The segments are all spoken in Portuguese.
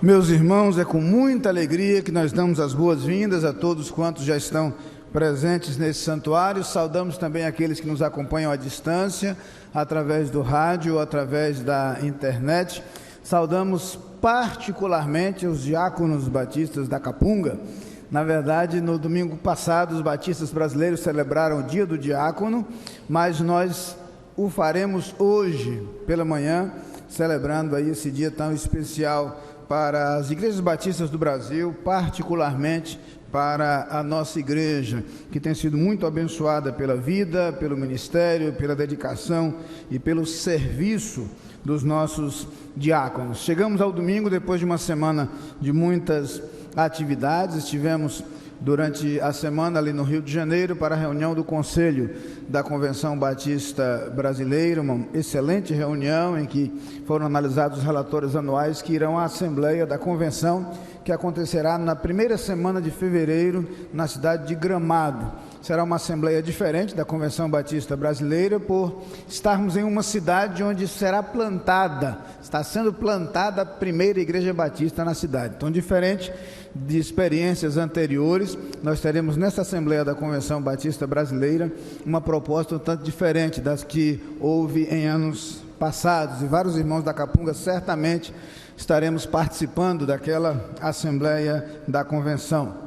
Meus irmãos, é com muita alegria que nós damos as boas-vindas a todos quantos já estão presentes nesse santuário. Saudamos também aqueles que nos acompanham à distância, através do rádio ou através da internet. Saudamos particularmente os diáconos batistas da Capunga. Na verdade, no domingo passado, os batistas brasileiros celebraram o Dia do Diácono, mas nós o faremos hoje pela manhã, celebrando aí esse dia tão especial para as igrejas batistas do Brasil, particularmente para a nossa igreja, que tem sido muito abençoada pela vida, pelo ministério, pela dedicação e pelo serviço dos nossos diáconos. Chegamos ao domingo depois de uma semana de muitas atividades. Estivemos durante a semana ali no Rio de Janeiro para a reunião do Conselho da Convenção Batista Brasileira, uma excelente reunião em que foram analisados os relatórios anuais que irão à Assembleia da Convenção, que acontecerá na primeira semana de fevereiro na cidade de Gramado. Será uma assembleia diferente da Convenção Batista Brasileira, por estarmos em uma cidade onde está sendo plantada a primeira igreja batista na cidade. Então, diferente de experiências anteriores, nós teremos nesta Assembleia da Convenção Batista Brasileira uma proposta um tanto diferente das que houve em anos passados, e vários irmãos da Capunga certamente estaremos participando daquela Assembleia da Convenção.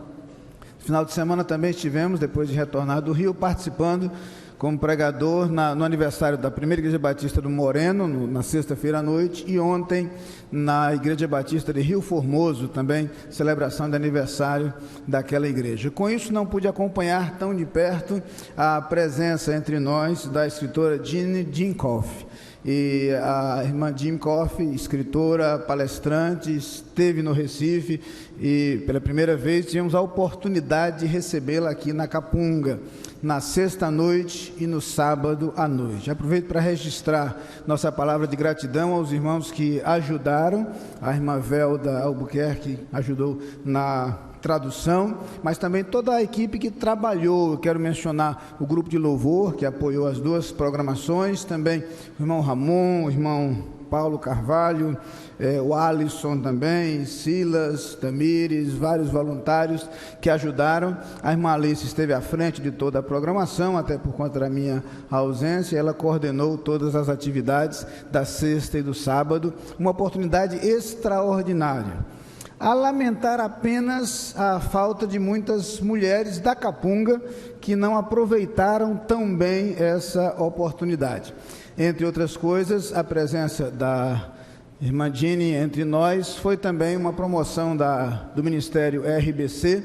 Final de semana também estivemos, depois de retornar do Rio, participando como pregador no aniversário da primeira Igreja Batista do Moreno, na sexta-feira à noite, e ontem na Igreja Batista de Rio Formoso, também celebração de aniversário daquela igreja. Com isso, não pude acompanhar tão de perto a presença entre nós da escritora Jeanne Dinkoff. E a irmã Jim Coffey, escritora, palestrante, esteve no Recife e pela primeira vez tivemos a oportunidade de recebê-la aqui na Capunga, na sexta noite e no sábado à noite. Aproveito para registrar nossa palavra de gratidão aos irmãos que ajudaram. A irmã Velda Albuquerque ajudou na tradução, mas também toda a equipe que trabalhou. Eu quero mencionar o grupo de louvor que apoiou as duas programações, também o irmão Ramon, o irmão Paulo Carvalho, o Alisson também, Silas, Tamires, vários voluntários que ajudaram. A irmã Alice esteve à frente de toda a programação, até por conta da minha ausência. Ela coordenou todas as atividades da sexta e do sábado, uma oportunidade extraordinária. A lamentar apenas a falta de muitas mulheres da Capunga que não aproveitaram tão bem essa oportunidade. Entre outras coisas, a presença da irmã Jeanne entre nós foi também uma promoção do Ministério RBC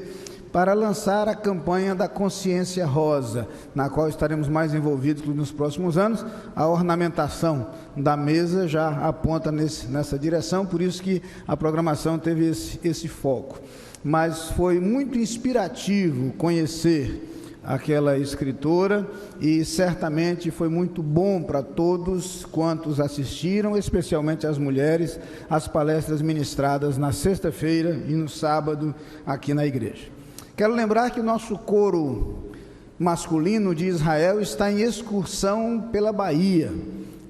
para lançar a campanha da Consciência Rosa, na qual estaremos mais envolvidos nos próximos anos. A ornamentação da mesa já aponta nessa direção, por isso que a programação teve esse foco. Mas foi muito inspirativo conhecer aquela escritora e certamente foi muito bom para todos quantos assistiram, especialmente as mulheres, as palestras ministradas na sexta-feira e no sábado aqui na igreja. Quero lembrar que o nosso coro masculino de Israel está em excursão pela Bahia.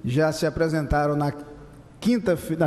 Já se apresentaram na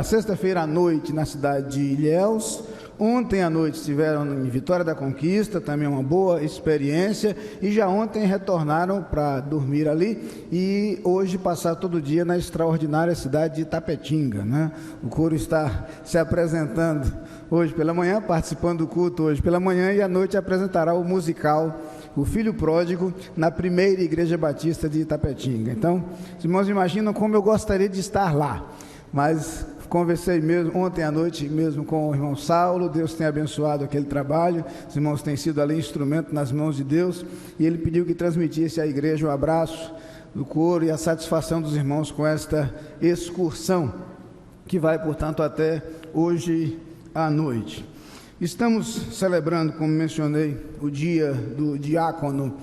sexta-feira à noite na cidade de Ilhéus. Ontem à noite estiveram em Vitória da Conquista, também uma boa experiência, e já ontem retornaram para dormir ali, e hoje passaram todo dia na extraordinária cidade de Itapetinga, né? O coro está se apresentando hoje pela manhã, participando do culto hoje pela manhã, e à noite apresentará o musical O Filho Pródigo na primeira Igreja Batista de Itapetinga. Então, os irmãos imaginam como eu gostaria de estar lá, mas conversei mesmo ontem à noite mesmo com o irmão Saulo. Deus tem abençoado aquele trabalho, os irmãos têm sido ali instrumento nas mãos de Deus, e ele pediu que transmitisse à igreja o abraço do coro e a satisfação dos irmãos com esta excursão, que vai, portanto, até hoje à noite. Estamos celebrando, como mencionei, o dia do diácono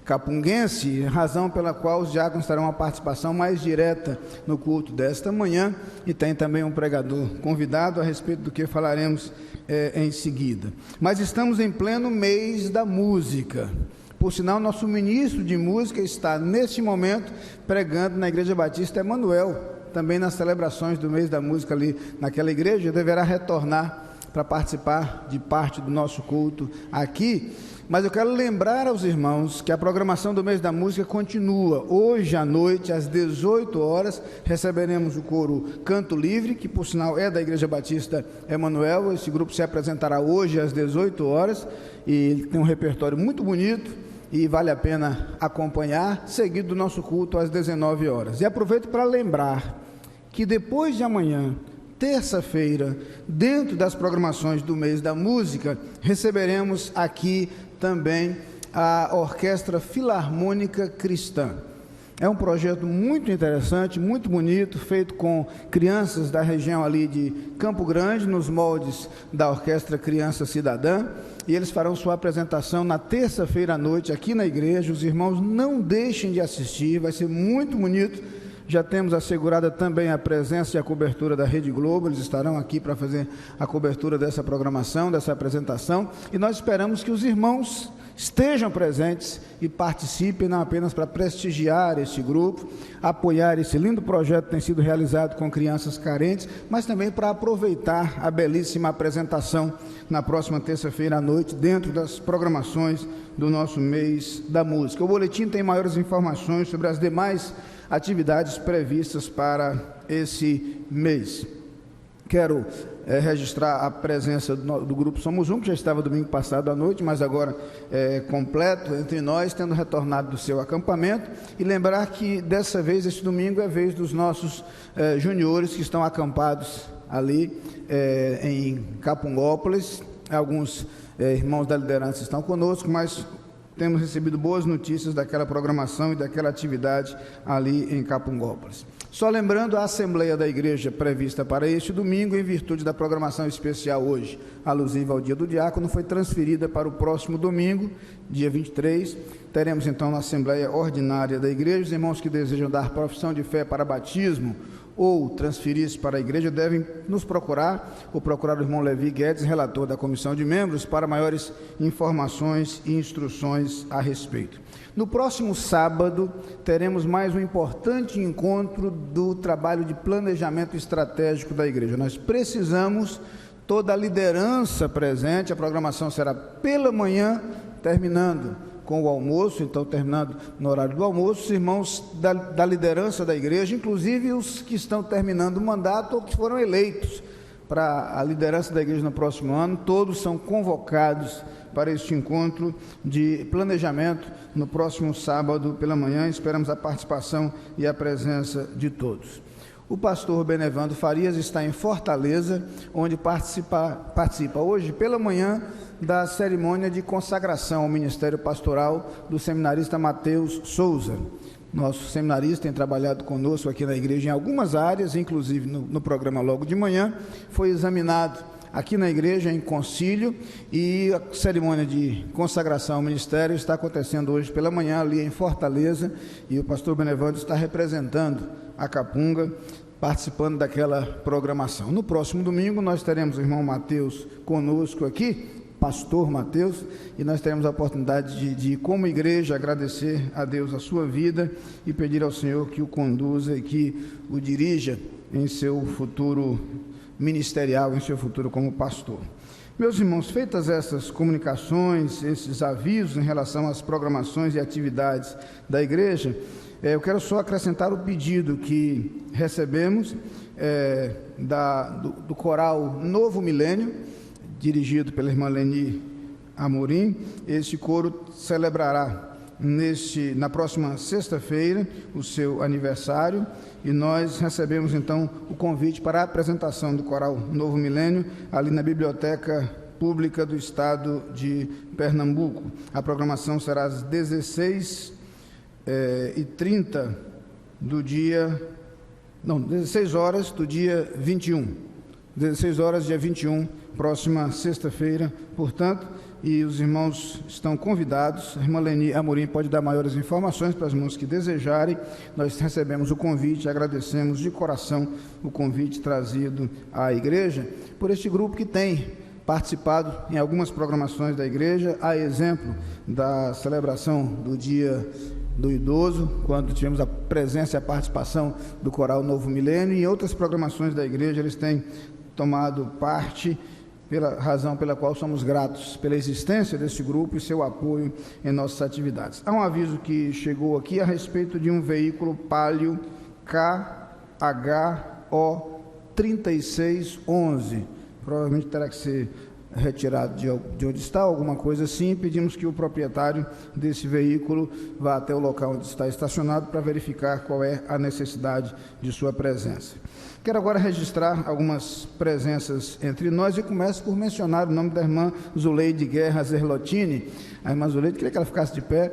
capunguense, razão pela qual os diáconos terão uma participação mais direta no culto desta manhã, e tem também um pregador convidado, a respeito do que falaremos em seguida. Mas estamos em pleno mês da música. Por sinal, nosso ministro de música está neste momento pregando na Igreja Batista Emanuel, também nas celebrações do mês da música ali naquela igreja. Deverá retornar para participar de parte do nosso culto aqui. Mas eu quero lembrar aos irmãos que a programação do mês da música continua. Hoje à noite, às 18 horas, receberemos o coro Canto Livre, que por sinal é da Igreja Batista Emanuel. Esse grupo se apresentará hoje às 18 horas e ele tem um repertório muito bonito e vale a pena acompanhar, seguido do nosso culto às 19 horas. E aproveito para lembrar que depois de amanhã, terça-feira, dentro das programações do mês da música, receberemos aqui também a Orquestra Filarmônica Cristã. É um projeto muito interessante, muito bonito, feito com crianças da região ali de Campo Grande, nos moldes da Orquestra Criança Cidadã, e eles farão sua apresentação na terça-feira à noite aqui na igreja. Os irmãos não deixem de assistir, vai ser muito bonito. Já temos assegurada também a presença e a cobertura da Rede Globo, eles estarão aqui para fazer a cobertura dessa programação, dessa apresentação, e nós esperamos que os irmãos estejam presentes e participem, não apenas para prestigiar este grupo, apoiar esse lindo projeto que tem sido realizado com crianças carentes, mas também para aproveitar a belíssima apresentação na próxima terça-feira à noite, dentro das programações do nosso mês da música. O boletim tem maiores informações sobre as demais atividades previstas para esse mês. Quero registrar a presença do Grupo Somos Um, que já estava domingo passado à noite, mas agora completo entre nós, tendo retornado do seu acampamento, e lembrar que dessa vez, este domingo, é vez dos nossos juniores que estão acampados ali em Capungópolis. Alguns irmãos da liderança estão conosco, mas temos recebido boas notícias daquela programação e daquela atividade ali em Capungópolis. Só lembrando, a Assembleia da Igreja prevista para este domingo, em virtude da programação especial hoje, alusiva ao Dia do Diácono, foi transferida para o próximo domingo, dia 23. Teremos então na Assembleia Ordinária da Igreja. Os irmãos que desejam dar profissão de fé para batismo ou transferir-se para a igreja devem nos procurar, ou procurar o irmão Levi Guedes, relator da comissão de membros, para maiores informações e instruções a respeito. No próximo sábado, teremos mais um importante encontro do trabalho de planejamento estratégico da igreja. Nós precisamos toda a liderança presente. A programação será pela manhã, terminando com o almoço, então terminando no horário do almoço, os irmãos da liderança da igreja, inclusive os que estão terminando o mandato ou que foram eleitos para a liderança da igreja no próximo ano, todos são convocados para este encontro de planejamento no próximo sábado pela manhã. Esperamos a participação e a presença de todos. O pastor Benevando Farias está em Fortaleza, onde participa hoje pela manhã da cerimônia de consagração ao ministério pastoral do seminarista Mateus Souza. Nosso seminarista tem trabalhado conosco aqui na igreja em algumas áreas, inclusive no programa logo de manhã, foi examinado aqui na igreja em concílio, e a cerimônia de consagração ao ministério está acontecendo hoje pela manhã ali em Fortaleza, e o pastor Benevando está representando a Capunga, participando daquela programação. No próximo domingo nós teremos o irmão Mateus conosco aqui, pastor Mateus, e nós teremos a oportunidade de como igreja, agradecer a Deus a sua vida e pedir ao Senhor que o conduza e que o dirija em seu futuro ministerial, em seu futuro como pastor. Meus irmãos, feitas essas comunicações, esses avisos em relação às programações e atividades da igreja, eu quero só acrescentar o pedido que recebemos do coral Novo Milênio, dirigido pela irmã Leni Amorim. Este coro celebrará na próxima sexta-feira o seu aniversário, e nós recebemos então o convite para a apresentação do coral Novo Milênio ali na Biblioteca Pública do Estado de Pernambuco. A programação será às 16h30 16 horas do dia 21. 16 horas, dia 21, próxima sexta-feira, portanto, e os irmãos estão convidados. A irmã Leni Amorim pode dar maiores informações para os irmãos que desejarem. Nós recebemos o convite, agradecemos de coração o convite trazido à igreja por este grupo que tem participado em algumas programações da igreja, a exemplo da celebração do Dia do Idoso, quando tivemos a presença e a participação do coral Novo Milênio, e em outras programações da igreja eles têm tomado parte pela razão pela qual somos gratos pela existência deste grupo e seu apoio em nossas atividades. Há um aviso que chegou aqui a respeito de um veículo Palio KHO 3611. Provavelmente terá que ser retirado de onde está, alguma coisa assim. Pedimos que o proprietário desse veículo vá até o local onde está estacionado para verificar qual é a necessidade de sua presença. Quero agora registrar algumas presenças entre nós e começo por mencionar o nome da irmã Zuleide Guerra Zerlotini. A irmã Zuleide, queria que ela ficasse de pé,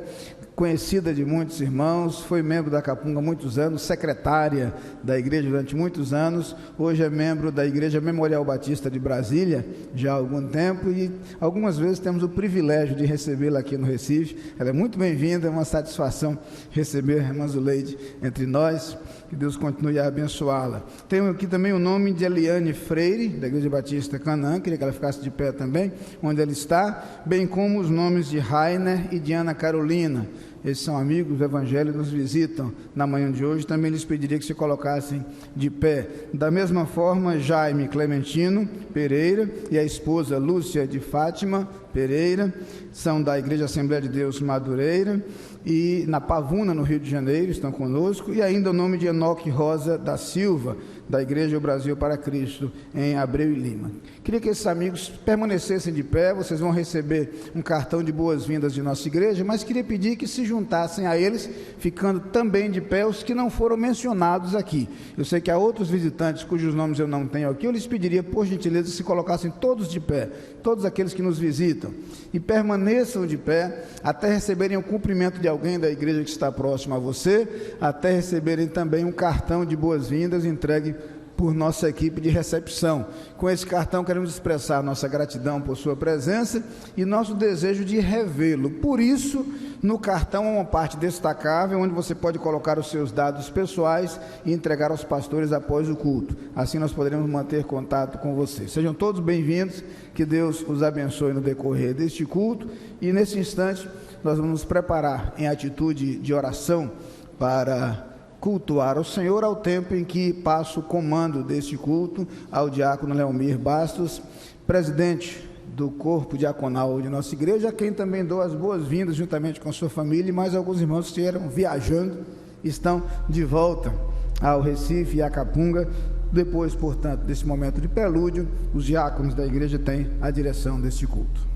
conhecida de muitos irmãos, foi membro da Capunga há muitos anos, secretária da igreja durante muitos anos, hoje é membro da Igreja Memorial Batista de Brasília, já há algum tempo, e algumas vezes temos o privilégio de recebê-la aqui no Recife. Ela é muito bem-vinda, é uma satisfação receber a irmã Zuleide entre nós, que Deus continue a abençoá-la. Tenho aqui também o nome de Eliane Freire, da Igreja Batista Canaã, queria que ela ficasse de pé também, onde ela está, bem como os nomes de Rainer e de Ana Carolina. Esses são amigos do Evangelho e nos visitam na manhã de hoje. Também lhes pediria que se colocassem de pé. Da mesma forma, Jaime Clementino Pereira e a esposa Lúcia de Fátima Pereira são da Igreja Assembleia de Deus Madureira e na Pavuna, no Rio de Janeiro, estão conosco. E ainda o nome de Enoque Rosa da Silva, da Igreja Brasil para Cristo, em Abreu e Lima. Queria que esses amigos permanecessem de pé. Vocês vão receber um cartão de boas-vindas de nossa igreja, mas queria pedir que se juntassem a eles, ficando também de pé os que não foram mencionados aqui. Eu sei que há outros visitantes cujos nomes eu não tenho aqui, eu lhes pediria, por gentileza, que se colocassem todos de pé, todos aqueles que nos visitam, e permaneçam de pé até receberem o cumprimento de alguém da igreja que está próximo a você, até receberem também um cartão de boas-vindas entregue por nossa equipe de recepção. Com esse cartão queremos expressar nossa gratidão por sua presença e nosso desejo de revê-lo. Por isso, no cartão há uma parte destacável onde você pode colocar os seus dados pessoais e entregar aos pastores após o culto. Assim nós poderemos manter contato com vocês. Sejam todos bem-vindos, que Deus os abençoe no decorrer deste culto, e nesse instante nós vamos nos preparar em atitude de oração para cultuar ao Senhor, ao tempo em que passo o comando deste culto ao diácono Leomir Bastos, presidente do corpo diaconal de nossa igreja, a quem também dou as boas-vindas juntamente com a sua família, e mais alguns irmãos que estiveram viajando, estão de volta ao Recife e a Capunga. Depois, portanto, desse momento de prelúdio, os diáconos da igreja têm a direção deste culto.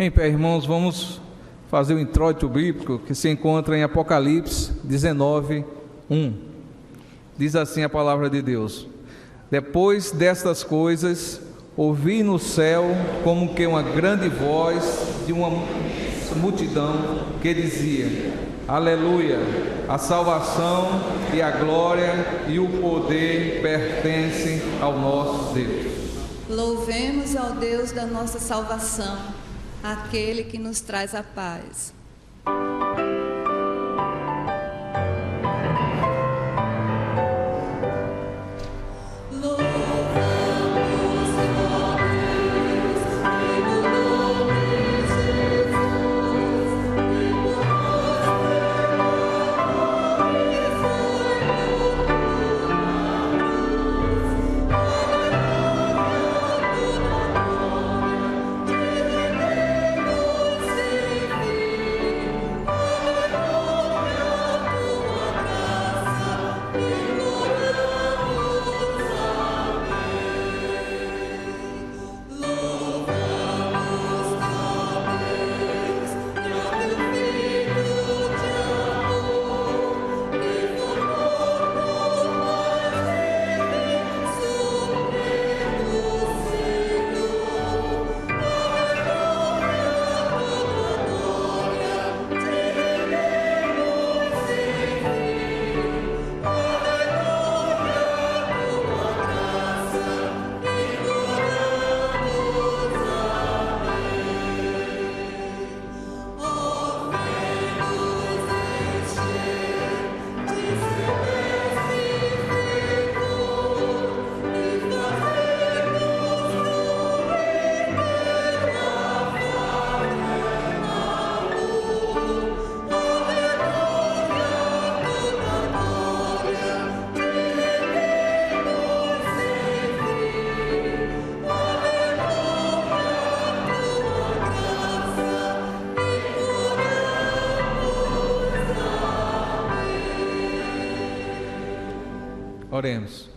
Em pé, irmãos, vamos fazer o introito bíblico que se encontra em Apocalipse 19, 1. Diz assim a palavra de Deus: Depois destas coisas, ouvi no céu como que uma grande voz de uma multidão que dizia: Aleluia! A salvação e a glória e o poder pertencem ao nosso Deus. Louvemos ao Deus da nossa salvação, aquele que nos traz a paz. Oremos.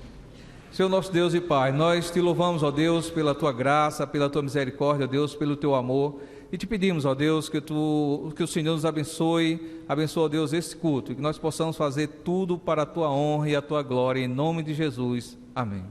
Senhor nosso Deus e Pai, nós te louvamos, ó Deus, pela tua graça, pela tua misericórdia, ó Deus, pelo teu amor, e te pedimos, ó Deus, que o Senhor nos abençoe, ó Deus, esse culto, e que nós possamos fazer tudo para a tua honra e a tua glória, em nome de Jesus. Amém.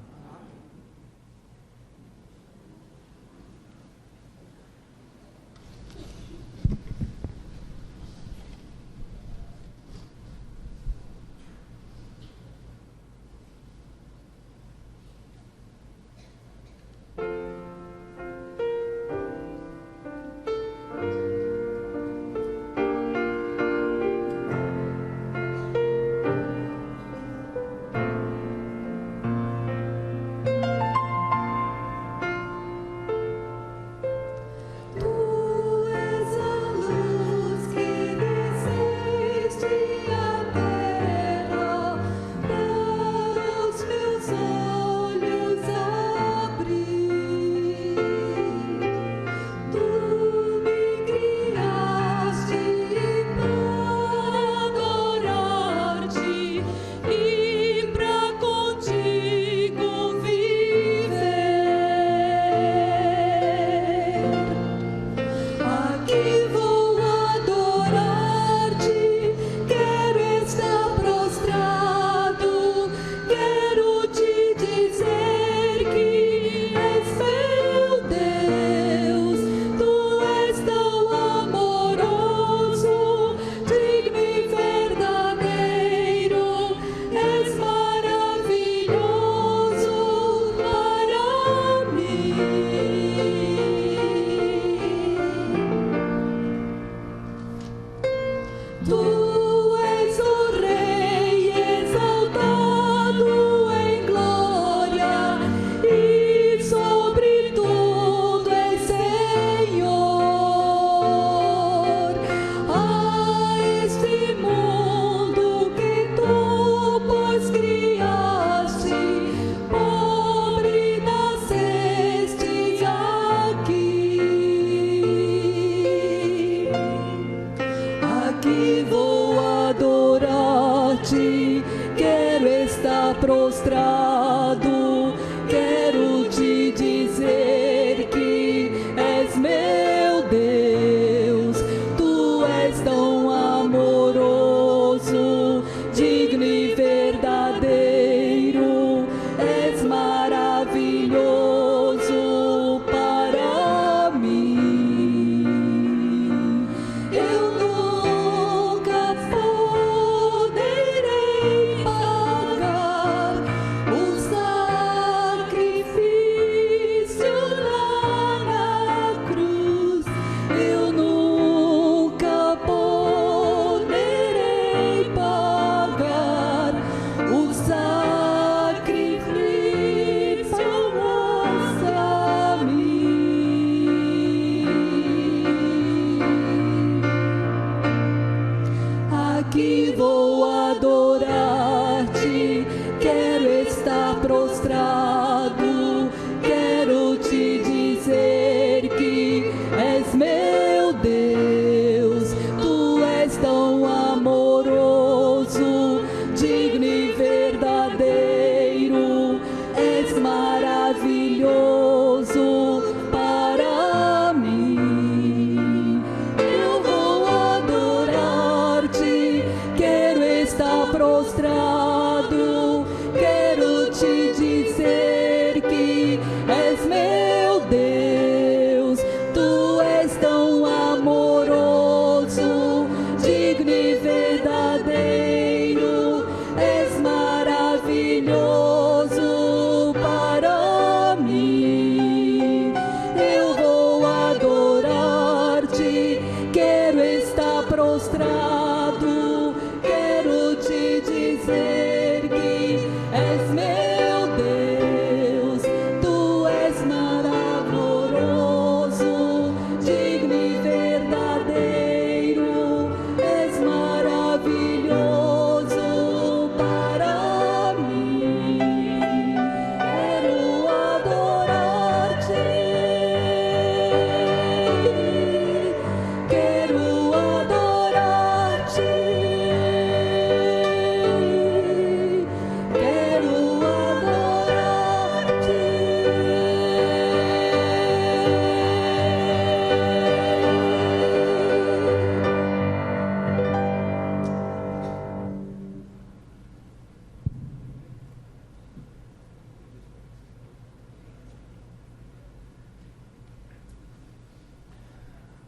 Prostrado, quero te dizer que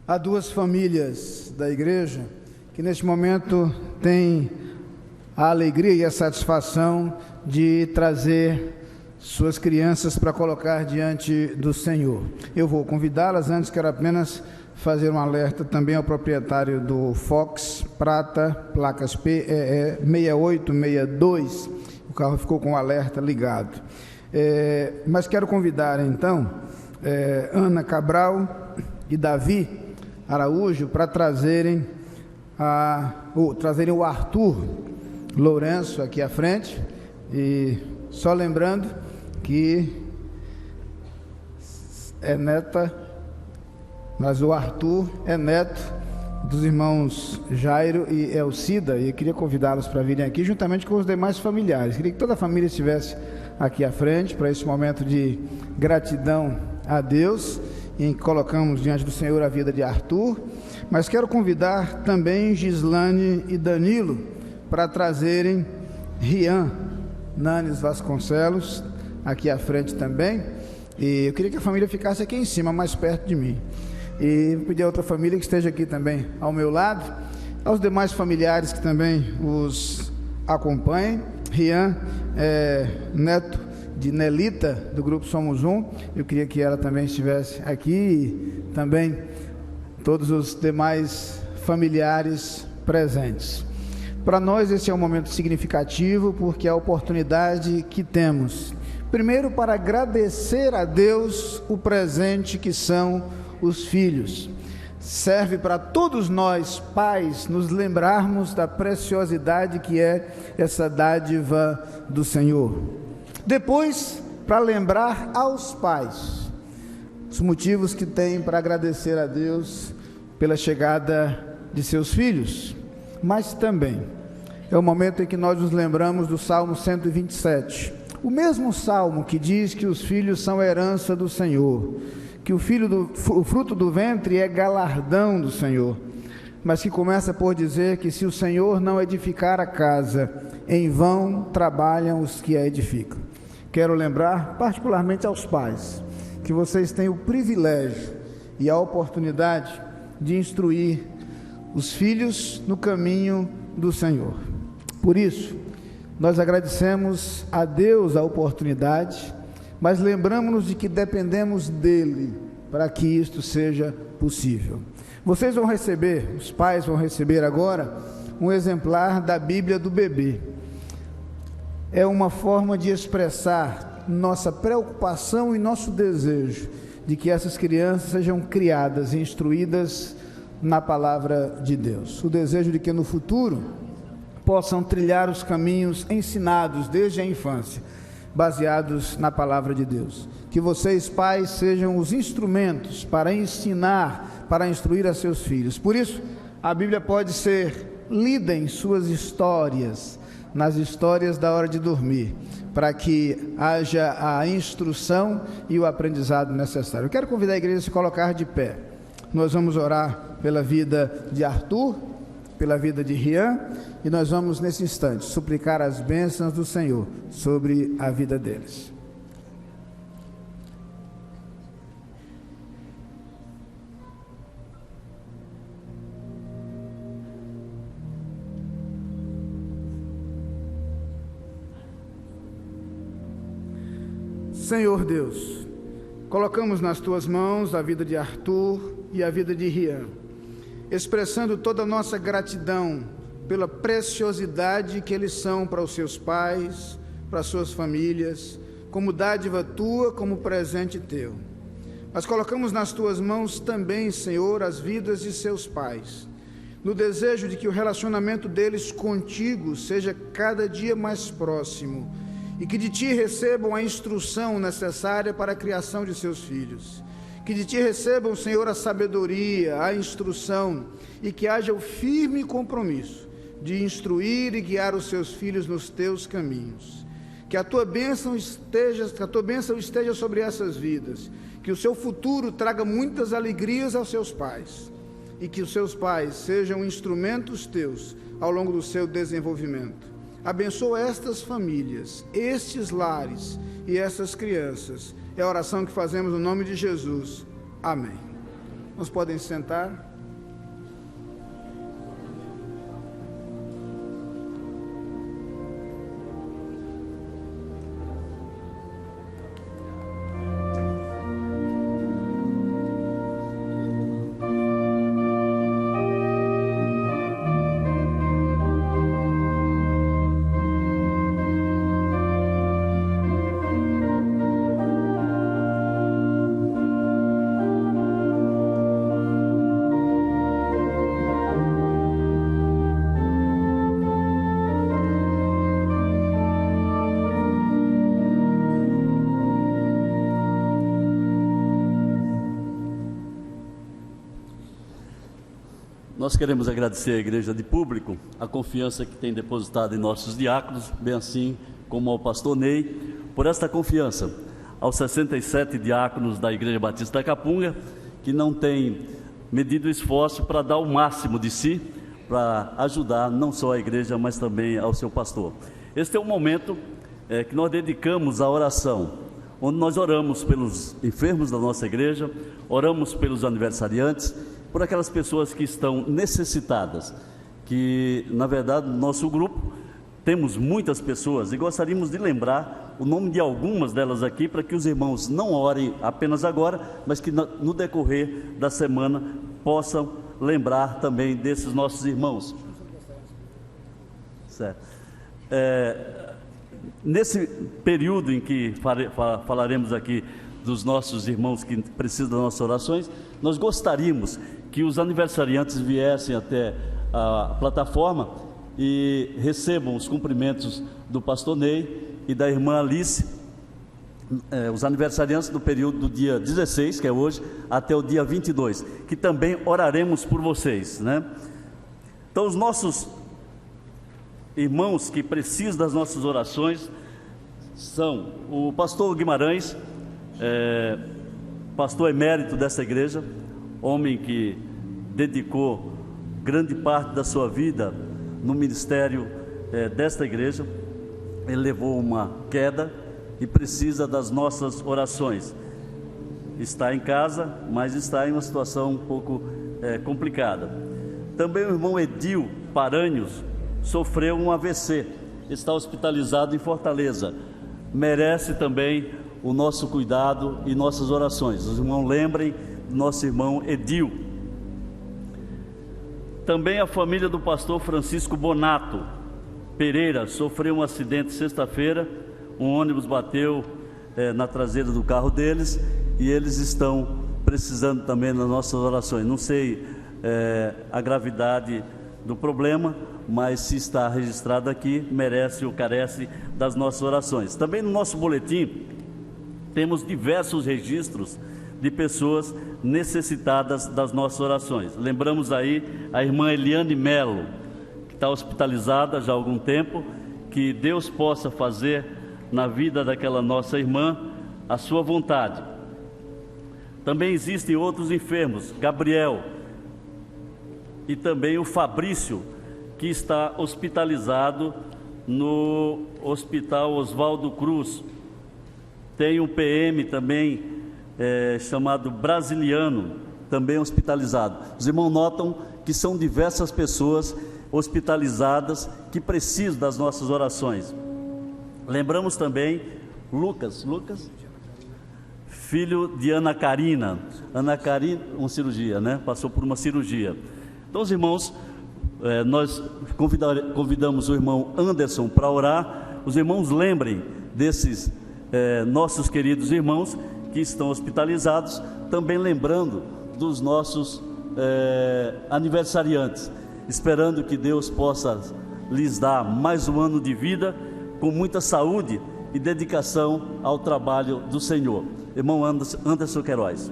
Há duas famílias da igreja que neste momento têm a alegria e a satisfação de trazer suas crianças para colocar diante do Senhor. Eu vou convidá-las, antes quero apenas fazer um alerta também ao proprietário do Fox Prata, placas PEE 6862, o carro ficou com o alerta ligado. Mas quero convidar então Ana Cabral e Davi Araújo para trazerem o Arthur Lourenço aqui à frente, e só lembrando que é neta, mas o Arthur é neto dos irmãos Jairo e Elcida, e eu queria convidá-los para virem aqui juntamente com os demais familiares. Queria que toda a família estivesse aqui à frente para esse momento de gratidão a Deus, em que colocamos diante do Senhor a vida de Arthur. Mas quero convidar também Gislane e Danilo para trazerem Rian Nanes Vasconcelos aqui à frente também, e eu queria que a família ficasse aqui em cima, mais perto de mim, e pedir a outra família que esteja aqui também ao meu lado, aos demais familiares que também os acompanhem. Rian neto de Nelita, do grupo Somos Um, eu queria que ela também estivesse aqui, e também todos os demais familiares presentes. Para nós esse é um momento significativo, porque é a oportunidade que temos, primeiro, para agradecer a Deus o presente que são os filhos. Serve para todos nós, pais, nos lembrarmos da preciosidade que é essa dádiva do Senhor. Depois, para lembrar aos pais os motivos que têm para agradecer a Deus pela chegada de seus filhos. Mas também é o momento em que nós nos lembramos do Salmo 127, o mesmo salmo que diz que os filhos são herança do Senhor, que o fruto do ventre é galardão do Senhor, mas que começa por dizer que se o Senhor não edificar a casa, em vão trabalham os que a edificam. Quero lembrar particularmente aos pais que vocês têm o privilégio e a oportunidade de instruir os filhos no caminho do Senhor. Por isso, nós agradecemos a Deus a oportunidade, mas lembramos-nos de que dependemos dEle para que isto seja possível. Vocês vão receber, os pais vão receber agora, um exemplar da Bíblia do bebê. É uma forma de expressar nossa preocupação e nosso desejo de que essas crianças sejam criadas e instruídas na palavra de Deus. O desejo de que no futuro possam trilhar os caminhos ensinados desde a infância, baseados na palavra de Deus. Que vocês, pais, sejam os instrumentos para ensinar, para instruir a seus filhos. Por isso, a Bíblia pode ser lida em suas histórias, nas histórias da hora de dormir, para que haja a instrução e o aprendizado necessário. Eu quero convidar a igreja a se colocar de pé. Nós vamos orar pela vida de Arthur, pela vida de Rian, e nós vamos nesse instante suplicar as bênçãos do Senhor sobre a vida deles. Senhor Deus, colocamos nas tuas mãos a vida de Arthur e a vida de Rian, expressando toda a nossa gratidão pela preciosidade que eles são para os seus pais, para as suas famílias, como dádiva tua, como presente teu. Mas colocamos nas tuas mãos também, Senhor, as vidas de seus pais, no desejo de que o relacionamento deles contigo seja cada dia mais próximo e que de ti recebam a instrução necessária para a criação de seus filhos. Que de ti recebam, Senhor, a sabedoria, a instrução, e que haja o firme compromisso de instruir e guiar os seus filhos nos teus caminhos. Que a tua bênção esteja sobre essas vidas, que o seu futuro traga muitas alegrias aos seus pais, e que os seus pais sejam instrumentos teus ao longo do seu desenvolvimento. Abençoa estas famílias, estes lares e essas crianças. É a oração que fazemos no nome de Jesus. Amém. Nos podem sentar. Nós queremos agradecer à Igreja de Público a confiança que tem depositado em nossos diáconos, bem assim como ao pastor Ney, por esta confiança, aos 67 diáconos da Igreja Batista da Capunga, que não têm medido esforço para dar o máximo de si, para ajudar não só a igreja, mas também ao seu pastor. Este é um momento que nós dedicamos à oração, onde nós oramos pelos enfermos da nossa igreja, oramos pelos aniversariantes, por aquelas pessoas que estão necessitadas, que na verdade no nosso grupo temos muitas pessoas e gostaríamos de lembrar o nome de algumas delas aqui, para que os irmãos não orem apenas agora, mas que no decorrer da semana possam lembrar também desses nossos irmãos. Certo. Nesse período em que falaremos aqui dos nossos irmãos que precisam das nossas orações, nós gostaríamos que os aniversariantes viessem até a plataforma e recebam os cumprimentos do pastor Ney e da irmã Alice, os aniversariantes do período do dia 16, que é hoje, até o dia 22, que também oraremos por vocês, né? Então, os nossos irmãos que precisam das nossas orações são o pastor Guimarães, pastor emérito dessa igreja, homem que dedicou grande parte da sua vida no ministério desta igreja. Ele levou uma queda e precisa das nossas orações. Está em casa, mas está em uma situação um pouco complicada. Também o irmão Edil Paranhos sofreu um AVC, está hospitalizado em Fortaleza. Merece também o nosso cuidado e nossas orações. Os irmãos lembrem do nosso irmão Edil. Também a família do pastor Francisco Bonato Pereira sofreu um acidente sexta-feira. Um ônibus bateu na traseira do carro deles e eles estão precisando também das nossas orações. Não sei a gravidade do problema, mas se está registrado aqui, merece ou carece das nossas orações. Também no nosso boletim temos diversos registros de pessoas necessitadas das nossas orações. Lembramos aí a irmã Eliane Melo, que está hospitalizada já há algum tempo. Que Deus possa fazer na vida daquela nossa irmã a sua vontade. Também existem outros enfermos, Gabriel e também o Fabrício, que está hospitalizado no Hospital Oswaldo Cruz. Tem um PM também chamado Brasiliano, também hospitalizado. Os irmãos notam que são diversas pessoas hospitalizadas que precisam das nossas orações. Lembramos também Lucas, filho de Ana Karina, uma cirurgia, né? Passou por uma cirurgia. Então, os irmãos, nós convidamos o irmão Anderson para orar. Os irmãos lembrem desses nossos queridos irmãos que estão hospitalizados, também lembrando dos nossos aniversariantes, esperando que Deus possa lhes dar mais um ano de vida, com muita saúde e dedicação ao trabalho do Senhor. Irmão Anderson Queiroz.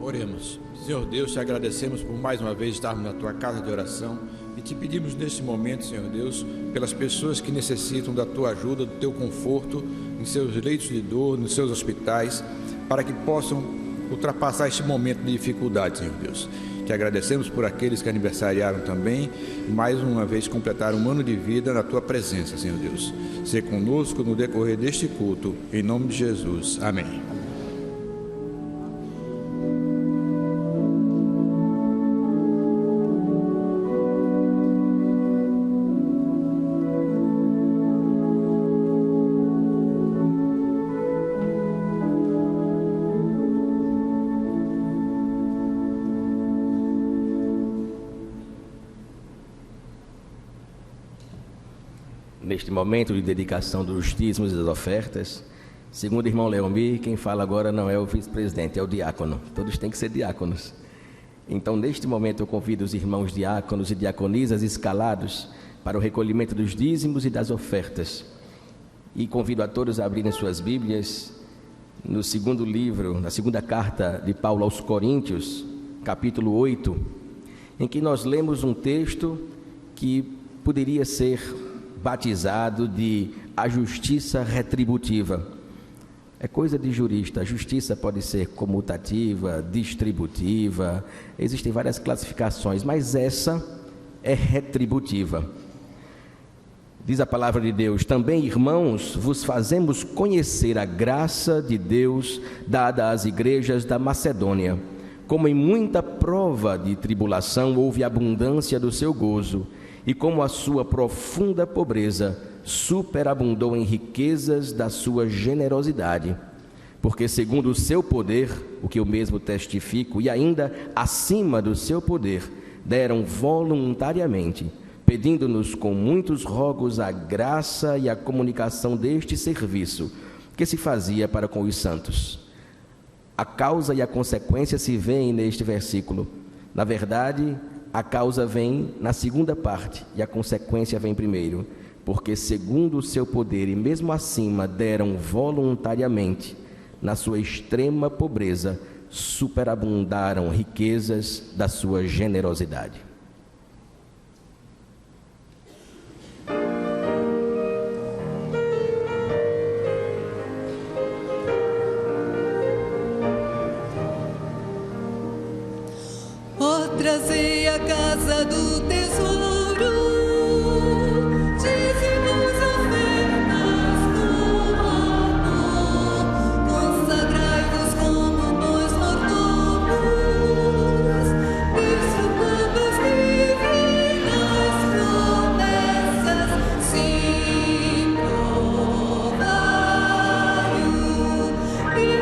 Oremos. Senhor Deus, te agradecemos por mais uma vez estarmos na tua casa de oração e te pedimos neste momento, Senhor Deus, pelas pessoas que necessitam da tua ajuda, do teu conforto, em seus leitos de dor, nos seus hospitais, para que possam ultrapassar este momento de dificuldade, Senhor Deus. Te agradecemos por aqueles que aniversariaram também e mais uma vez completaram um ano de vida na tua presença, Senhor Deus. Sê conosco no decorrer deste culto, em nome de Jesus. Amém. neste momento de dedicação dos dízimos e das ofertas. Segundo o irmão Leomir, quem fala agora não é o vice-presidente, é o diácono. Todos têm que ser diáconos. Então, neste momento, eu convido os irmãos diáconos e diaconisas escalados para o recolhimento dos dízimos e das ofertas. E convido a todos a abrirem suas Bíblias no segundo livro, na segunda carta de Paulo aos Coríntios, capítulo 8, em que nós lemos um texto que poderia ser batizado de a justiça retributiva. É coisa de jurista. A justiça pode ser comutativa, distributiva, existem várias classificações, mas essa é retributiva. Diz a palavra de Deus: também, irmãos, vos fazemos conhecer a graça de Deus dada às igrejas da Macedônia. Como em muita prova de tribulação houve abundância do seu gozo, e como a sua profunda pobreza superabundou em riquezas da sua generosidade. Porque segundo o seu poder, o que eu mesmo testifico, e ainda acima do seu poder, deram voluntariamente, pedindo-nos com muitos rogos a graça e a comunicação deste serviço, que se fazia para com os santos. A causa e a consequência se veem neste versículo. Na verdade, a causa vem na segunda parte e a consequência vem primeiro. Porque segundo o seu poder e mesmo acima deram voluntariamente, na sua extrema pobreza, superabundaram riquezas da sua generosidade. Trazei a casa do tesouro, dízimos, ofertas com amor, consagrai-vos como bons mordomos, desfrutando as divinas promessas, sim, provai-o e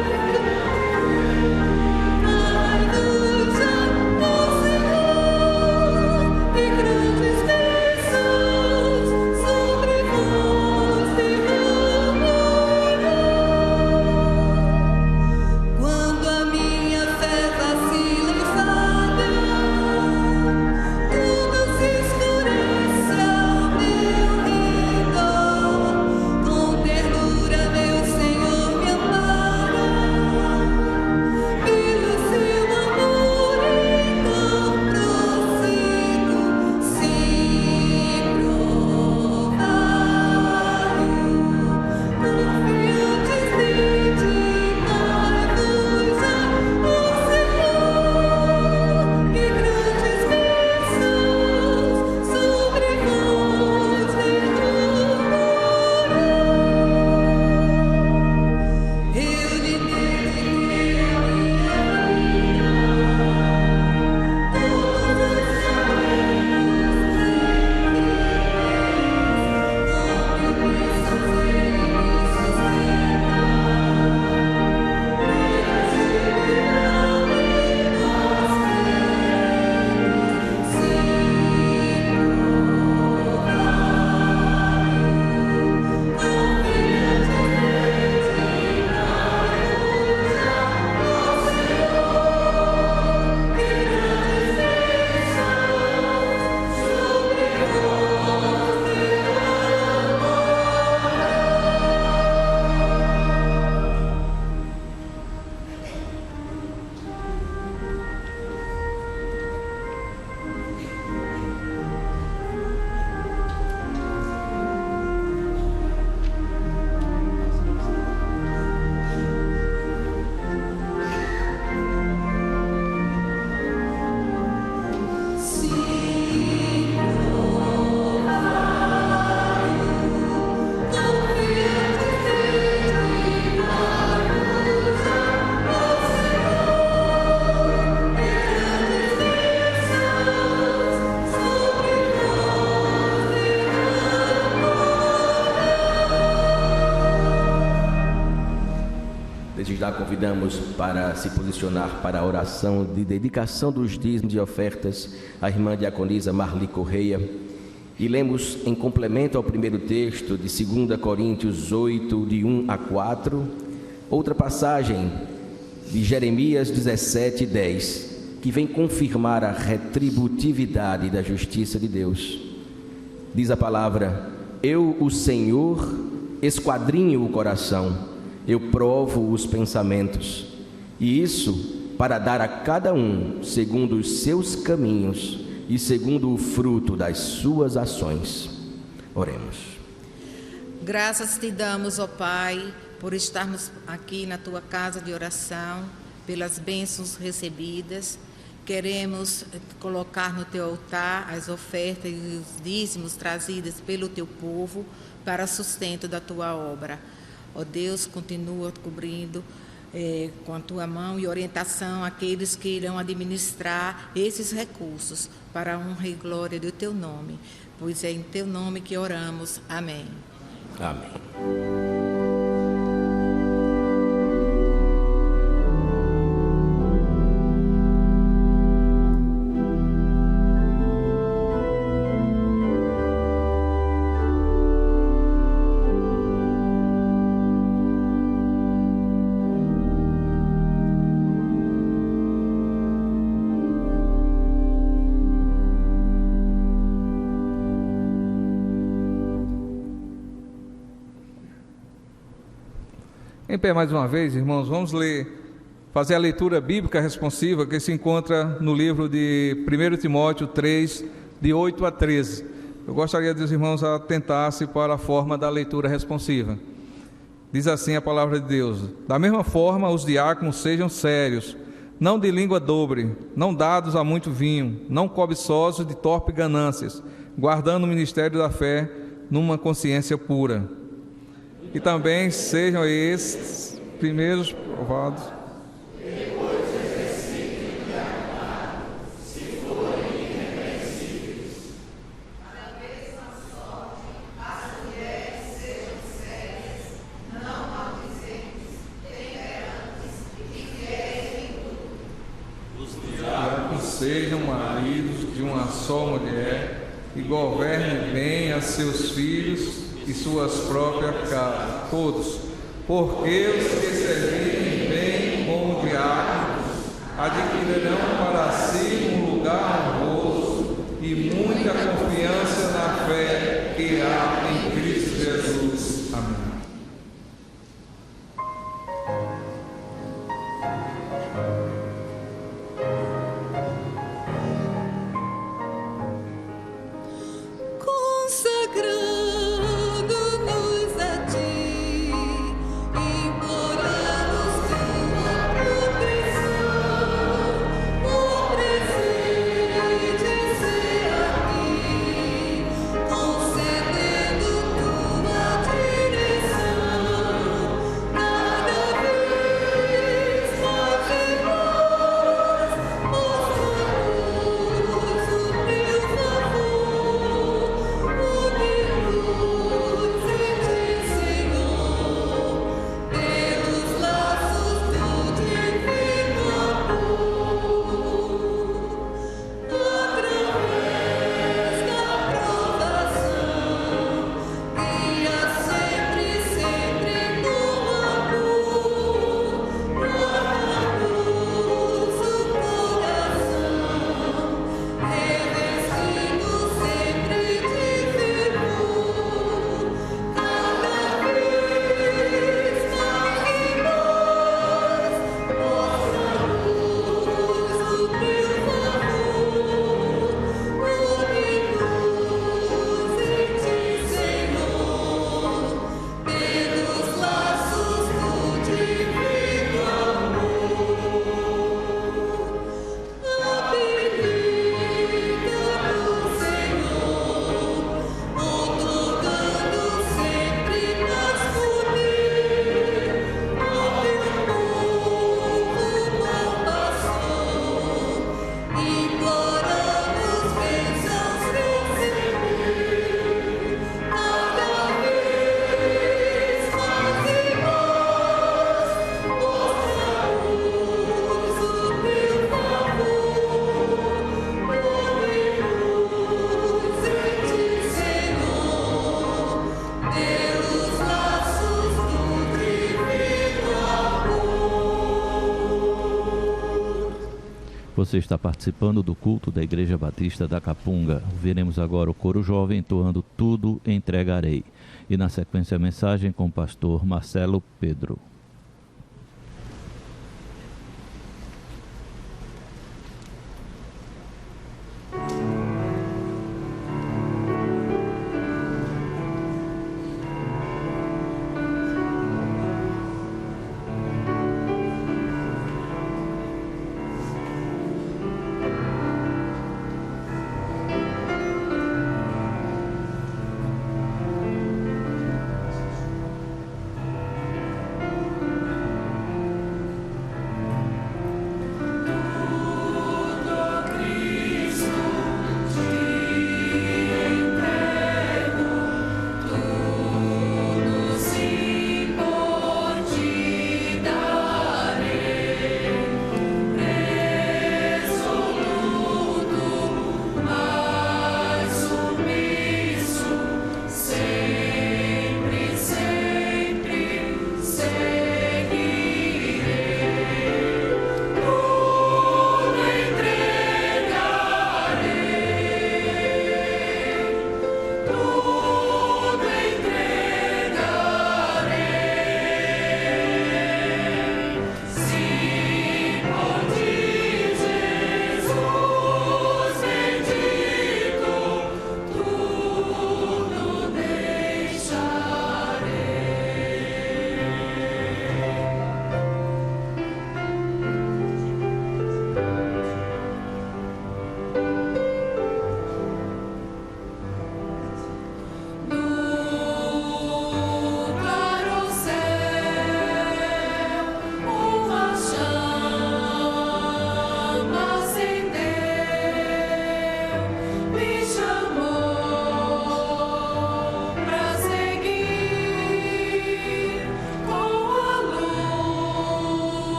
Já convidamos para se posicionar para a oração de dedicação dos dízimos e ofertas a irmã diaconisa Marli Correia E lemos em complemento ao primeiro texto de 2 Coríntios 8, de 1 a 4, outra passagem de Jeremias 17, 10, que vem confirmar a retributividade da justiça de Deus. Diz a palavra: eu, o Senhor, esquadrinho o coração, eu provo os pensamentos, e isso para dar a cada um segundo os seus caminhos e segundo o fruto das suas ações. Oremos. Graças te damos, ó Pai, por estarmos aqui na tua casa de oração, pelas bênçãos recebidas. Queremos colocar no teu altar as ofertas e os dízimos trazidas pelo teu povo para sustento da tua obra. Ó Deus, continua cobrindo com a tua mão e orientação aqueles que irão administrar esses recursos para a honra e glória do teu nome, pois é em teu nome que oramos. Amém. Amém. Em pé mais uma vez, irmãos, vamos fazer a leitura bíblica responsiva que se encontra no livro de 1 Timóteo 3, de 8 a 13. Eu gostaria dos irmãos atentassem para a forma da leitura responsiva. Diz assim a palavra de Deus: da mesma forma, os diáconos sejam sérios, não de língua dobre, não dados a muito vinho, não cobiçosos de torpe ganâncias, guardando o ministério da fé numa consciência pura. E também sejam estes primeiros provados. Sejam maridos de uma só mulher e governem bem a seus filhos e suas próprias casas, todos, porque os que servirem bem como diáconos adquirirão para si um lugar honroso e muita confiança na fé que há em Cristo Jesus. Amém. Consagrando-nos a ti, imploramos tua proteção, o presente ser aqui, concedendo você está participando do culto da Igreja Batista da Capunga. Veremos agora o coro jovem entoando Tudo Entregarei. E na sequência a mensagem com o pastor Marcelo Pedro.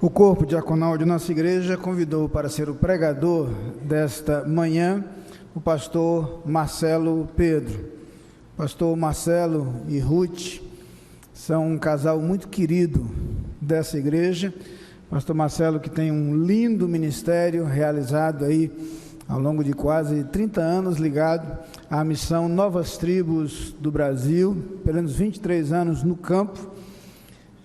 O corpo diaconal de nossa igreja convidou para ser o pregador desta manhã o pastor Marcelo Pedro. Pastor Marcelo e Ruth são um casal muito querido dessa igreja. Pastor Marcelo, que tem um lindo ministério realizado aí ao longo de quase 30 anos, ligado à missão Novas Tribos do Brasil, pelo menos 23 anos no campo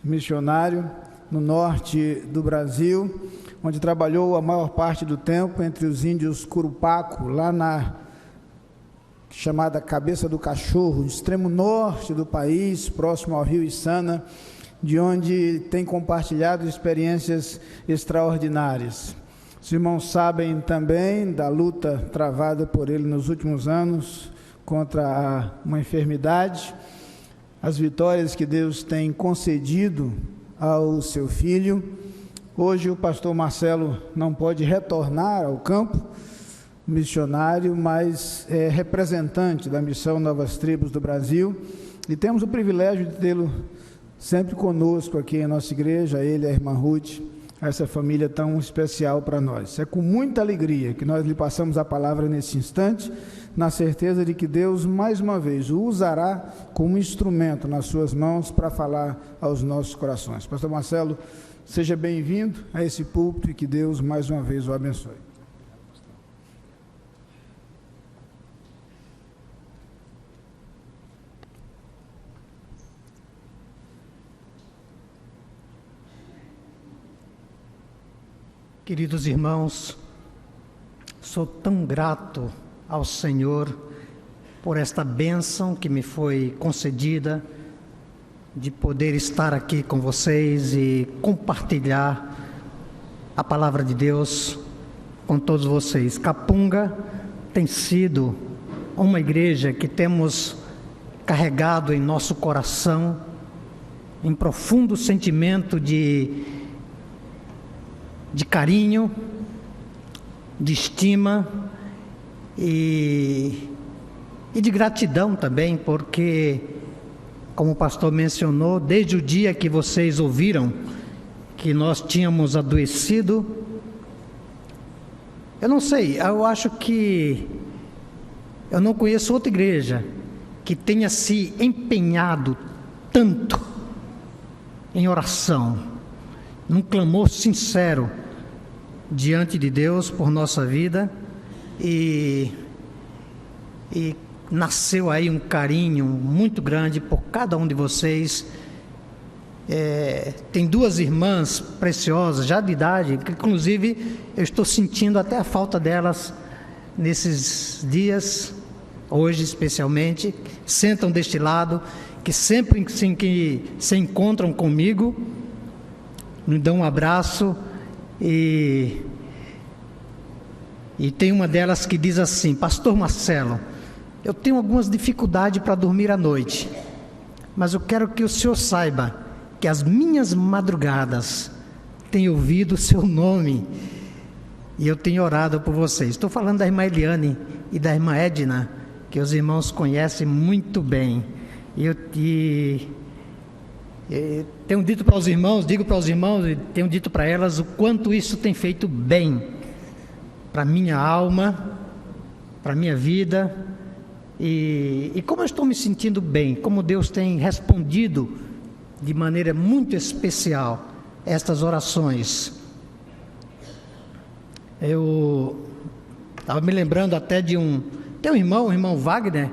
missionário, no norte do Brasil, onde trabalhou a maior parte do tempo entre os índios Curupaco, lá na chamada Cabeça do Cachorro, extremo norte do país, próximo ao rio Içana, de onde tem compartilhado experiências extraordinárias. Os irmãos sabem também da luta travada por ele nos últimos anos contra uma enfermidade, as vitórias que Deus tem concedido ao seu filho. Hoje o pastor Marcelo não pode retornar ao campo missionário, mas é representante da missão Novas Tribos do Brasil, e temos o privilégio de tê-lo sempre conosco aqui em nossa igreja, ele e a irmã Ruth, essa família tão especial para nós. É com muita alegria que nós lhe passamos a palavra nesse instante, na certeza de que Deus, mais uma vez, o usará como instrumento nas suas mãos para falar aos nossos corações. Pastor Marcelo, seja bem-vindo a esse púlpito e que Deus, mais uma vez, o abençoe. Queridos irmãos, sou tão grato ao Senhor por esta bênção que me foi concedida de poder estar aqui com vocês e compartilhar a palavra de Deus com todos vocês. Capunga tem sido uma igreja que temos carregado em nosso coração em profundo sentimento de carinho, de estima e de gratidão também, porque, como o pastor mencionou, desde o dia que vocês ouviram que nós tínhamos adoecido, eu não sei, eu acho que eu não conheço outra igreja que tenha se empenhado tanto em oração, num clamor sincero diante de Deus por nossa vida, e nasceu aí um carinho muito grande por cada um de vocês. Tem duas irmãs preciosas, já de idade, que inclusive eu estou sentindo até a falta delas nesses dias, hoje especialmente, sentam deste lado, que sempre que se encontram comigo, me dão um abraço, e tem uma delas que diz assim: Pastor Marcelo, eu tenho algumas dificuldades para dormir à noite, mas eu quero que o senhor saiba que as minhas madrugadas tenho ouvido o seu nome e eu tenho orado por vocês. Estou falando da irmã Eliane e da irmã Edna, que os irmãos conhecem muito bem. Tenho dito para os irmãos, digo para os irmãos e tenho dito para elas o quanto isso tem feito bem para minha alma, para minha vida, e como eu estou me sentindo bem, como Deus tem respondido de maneira muito especial estas orações. Eu estava me lembrando até de tem um irmão, o irmão Wagner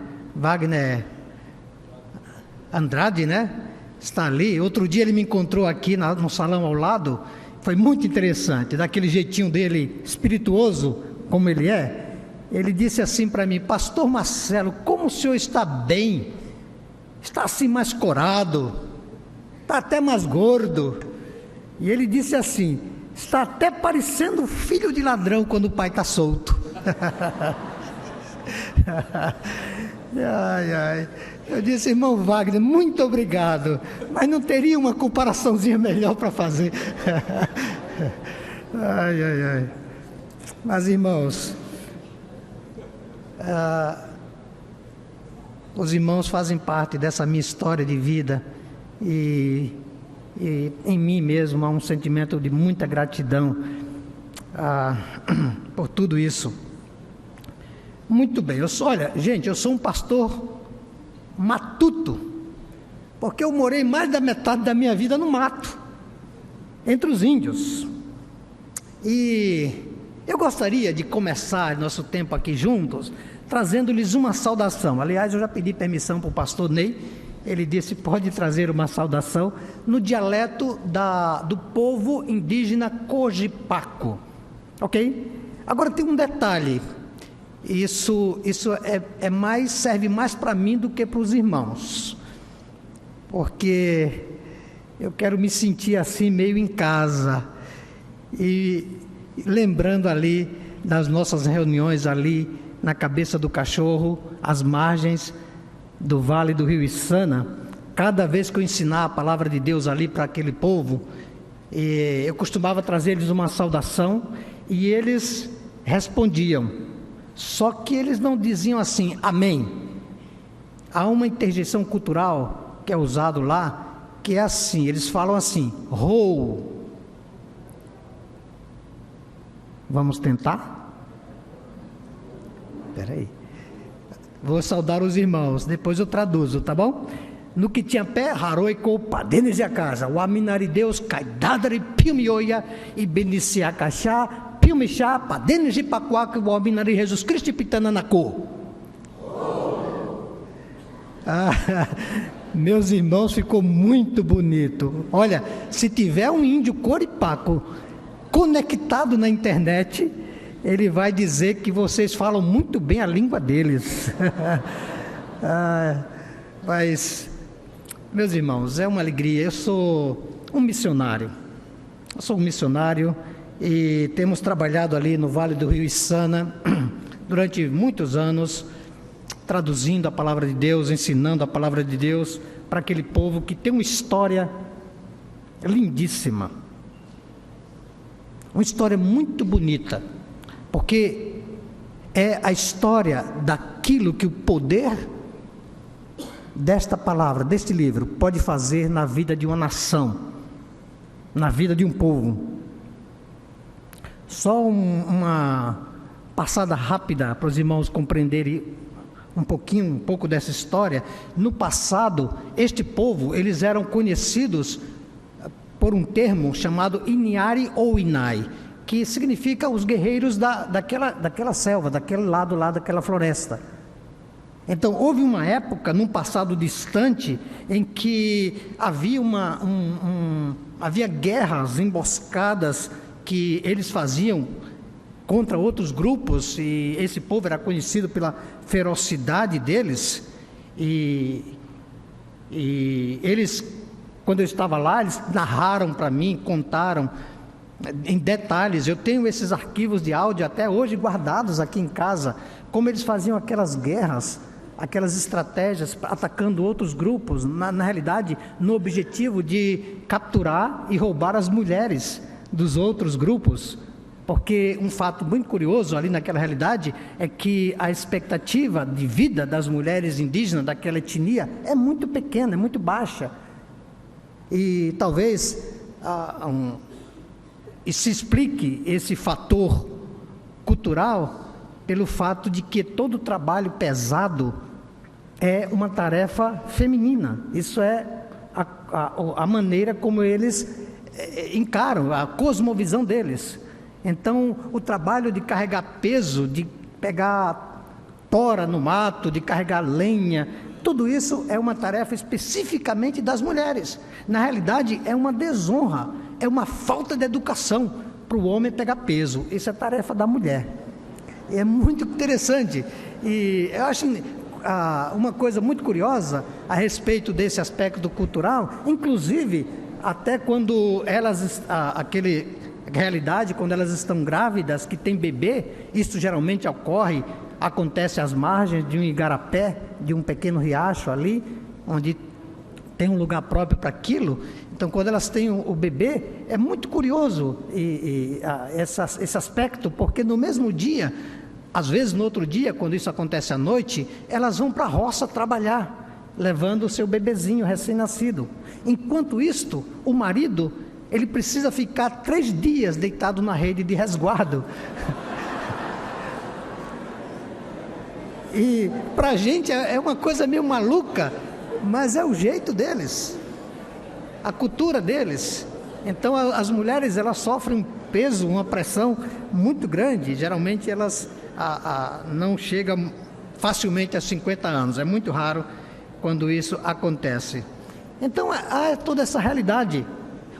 Andrade, né? Está ali. Outro dia ele me encontrou aqui no salão ao lado. Foi muito interessante, daquele jeitinho dele, espirituoso como ele é. Ele disse assim para mim: Pastor Marcelo, como o senhor está bem? Está assim mais corado, está até mais gordo. E ele disse assim: está até parecendo filho de ladrão quando o pai está solto. Ai. Eu disse: irmão Wagner, muito obrigado, mas não teria uma comparaçãozinha melhor para fazer? Ai. Mas, irmãos, os irmãos fazem parte dessa minha história de vida, e em mim mesmo há um sentimento de muita gratidão por tudo isso. Muito bem, olha, gente, eu sou um pastor matuto, porque eu morei mais da metade da minha vida no mato, entre os índios. E eu gostaria de começar nosso tempo aqui juntos, trazendo-lhes uma saudação. Aliás, eu já pedi permissão para o pastor Ney, ele disse pode trazer uma saudação no dialeto do povo indígena Cojipaco, ok? Agora tem um detalhe, isso serve mais para mim do que para os irmãos, porque eu quero me sentir assim meio em casa, e lembrando ali das nossas reuniões ali na Cabeça do Cachorro, às margens do Vale do Rio Içana, cada vez que eu ensinar a palavra de Deus ali para aquele povo, eu costumava trazer-lhes uma saudação, e eles respondiam, só que eles não diziam assim, amém. Há uma interjeição cultural que é usado lá, que é assim, eles falam assim, rou. Vamos tentar? Espera aí. Vou saudar os irmãos, depois eu traduzo, tá bom? No que tinha pé, haroico, padenes a casa, o aminari Deus, caidadari, piumioia, e beniciacachá, piumixá, padenes de pacuaca, o aminari Jesus Cristo, pitananacô. Meus irmãos, ficou muito bonito. Olha, se tiver um índio coripaco conectado na internet, ele vai dizer que vocês falam muito bem a língua deles. Mas, meus irmãos, é uma alegria. Eu sou um missionário. E temos trabalhado ali no Vale do Rio Içana durante muitos anos, traduzindo a palavra de Deus, ensinando a palavra de Deus para aquele povo que tem uma história lindíssima. Uma história muito bonita, porque é a história daquilo que o poder desta palavra, deste livro, pode fazer na vida de uma nação, na vida de um povo. Só uma passada rápida para os irmãos compreenderem um pouco dessa história. No passado, este povo, eles eram conhecidos por um termo chamado Iniari ou Inai, que significa os guerreiros daquela selva, daquele lado lá daquela floresta. Então, houve uma época, num passado distante, em que havia havia guerras, emboscadas que eles faziam contra outros grupos, e esse povo era conhecido pela ferocidade deles, e eles, quando eu estava lá, eles narraram para mim, contaram em detalhes. Eu tenho esses arquivos de áudio até hoje guardados aqui em casa, como eles faziam aquelas guerras, aquelas estratégias, atacando outros grupos, na realidade, no objetivo de capturar e roubar as mulheres dos outros grupos. Porque um fato muito curioso ali naquela realidade é que a expectativa de vida das mulheres indígenas daquela etnia é muito pequena, é muito baixa. E talvez se explique esse fator cultural pelo fato de que todo trabalho pesado é uma tarefa feminina. Isso é a maneira como eles encaram, a cosmovisão deles. Então, o trabalho de carregar peso, de pegar tora no mato, de carregar lenha, tudo isso é uma tarefa especificamente das mulheres. Na realidade, é uma desonra, é uma falta de educação para o homem pegar peso. Isso é tarefa da mulher. É muito interessante. E eu acho uma coisa muito curiosa a respeito desse aspecto cultural, inclusive até quando elas, realidade, quando elas estão grávidas, que tem bebê, isso geralmente acontece às margens de um igarapé, de um pequeno riacho ali, onde tem um lugar próprio para aquilo. Então, quando elas têm o bebê, é muito curioso esse aspecto, porque no mesmo dia, às vezes no outro dia, quando isso acontece à noite, elas vão para a roça trabalhar, levando o seu bebezinho recém-nascido. Enquanto isto, o marido, ele precisa ficar 3 dias deitado na rede de resguardo. E para a gente é uma coisa meio maluca, mas é o jeito deles, a cultura deles. Então as mulheres, elas sofrem um peso, uma pressão muito grande. Geralmente elas não chegam facilmente a 50 anos, é muito raro quando isso acontece. Então há toda essa realidade.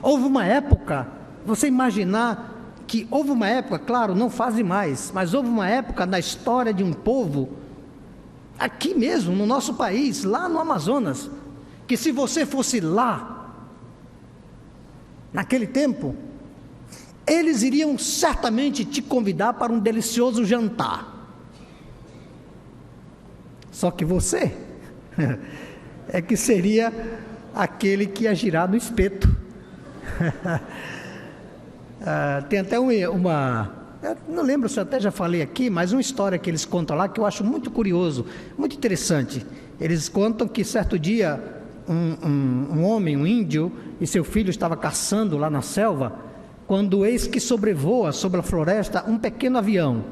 Houve uma época, você imaginar que houve uma época, claro, não fazem mais, mas houve uma época na história de um povo, aqui mesmo, no nosso país, lá no Amazonas, que se você fosse lá, naquele tempo, eles iriam certamente te convidar para um delicioso jantar. Só que você é que seria aquele que ia girar no espeto. Tem até uma, eu não lembro se eu até já falei aqui, mas uma história que eles contam lá que eu acho muito curioso, muito interessante. Eles contam que certo dia um homem, um índio, e seu filho estava caçando lá na selva, quando eis que sobrevoa sobre a floresta um pequeno avião,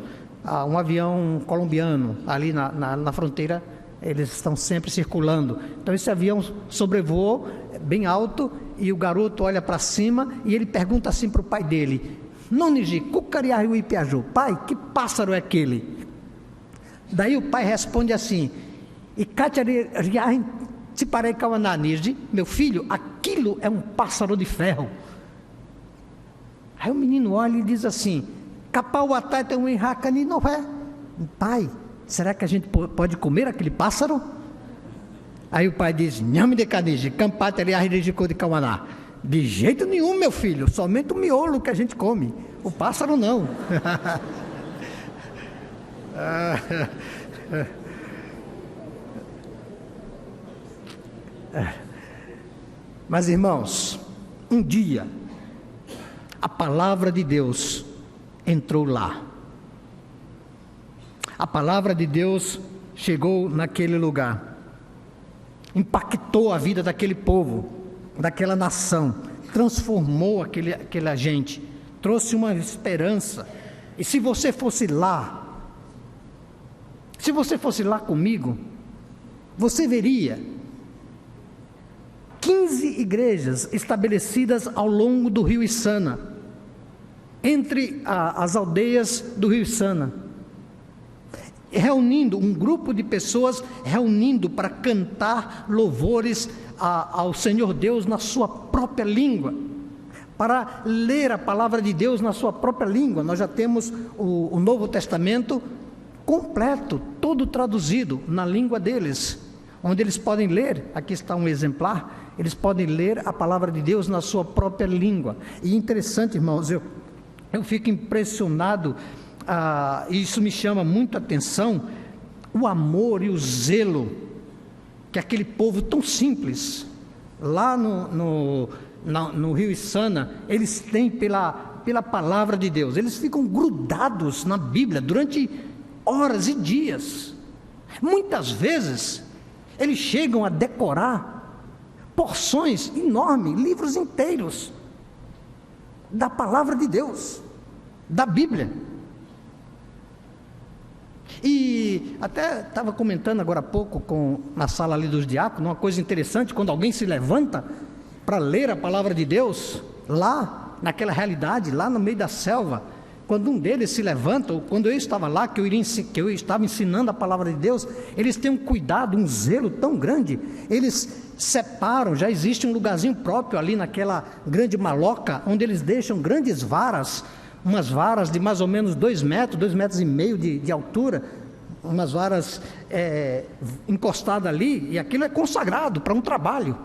um avião colombiano, ali na fronteira. Eles estão sempre circulando. Então esse avião sobrevoou bem alto e o garoto olha para cima e ele pergunta assim para o pai dele: Nonigi, cucariahu ipiaju, pai, que pássaro é aquele? Daí o pai responde assim: Ikachariahin tiparei kawananiji, meu filho, aquilo é um pássaro de ferro. Aí o menino olha e diz assim: Kapauatai tem um enracani não é? Pai, será que a gente pode comer aquele pássaro? Aí o pai diz: Nhame de canije, campateliarrijicô de kawaná. De jeito nenhum, meu filho, somente o miolo que a gente come, o pássaro não. Mas irmãos, um dia a palavra de Deus entrou lá. A palavra de Deus chegou naquele lugar, impactou a vida daquele povo, daquela nação, transformou aquela gente, trouxe uma esperança. E se você fosse lá comigo, você veria 15 igrejas estabelecidas ao longo do rio Içana, entre as aldeias do rio Içana, reunindo um grupo de pessoas, reunindo para cantar louvores ao Senhor Deus na sua própria língua, para ler a palavra de Deus na sua própria língua. Nós já temos o Novo Testamento completo, todo traduzido na língua deles, onde eles podem ler. Aqui está um exemplar. Eles podem ler a palavra de Deus na sua própria língua. E interessante, irmãos, eu fico impressionado. Isso me chama muito a atenção, o amor e o zelo que aquele povo tão simples, lá no rio Içana, eles têm pela palavra de Deus. Eles ficam grudados na Bíblia durante horas e dias. Muitas vezes eles chegam a decorar porções enormes, livros inteiros da palavra de Deus, da Bíblia. E até estava comentando agora há pouco na sala ali dos diáconos, uma coisa interessante: quando alguém se levanta para ler a palavra de Deus, lá naquela realidade, lá no meio da selva, quando um deles se levanta, ou quando eu estava lá, que eu estava ensinando a palavra de Deus, eles têm um cuidado, um zelo tão grande. Eles separam, já existe um lugarzinho próprio ali naquela grande maloca, onde eles deixam grandes varas, umas varas de mais ou menos 2 metros e meio de altura, umas varas encostadas ali, e aquilo é consagrado para um trabalho.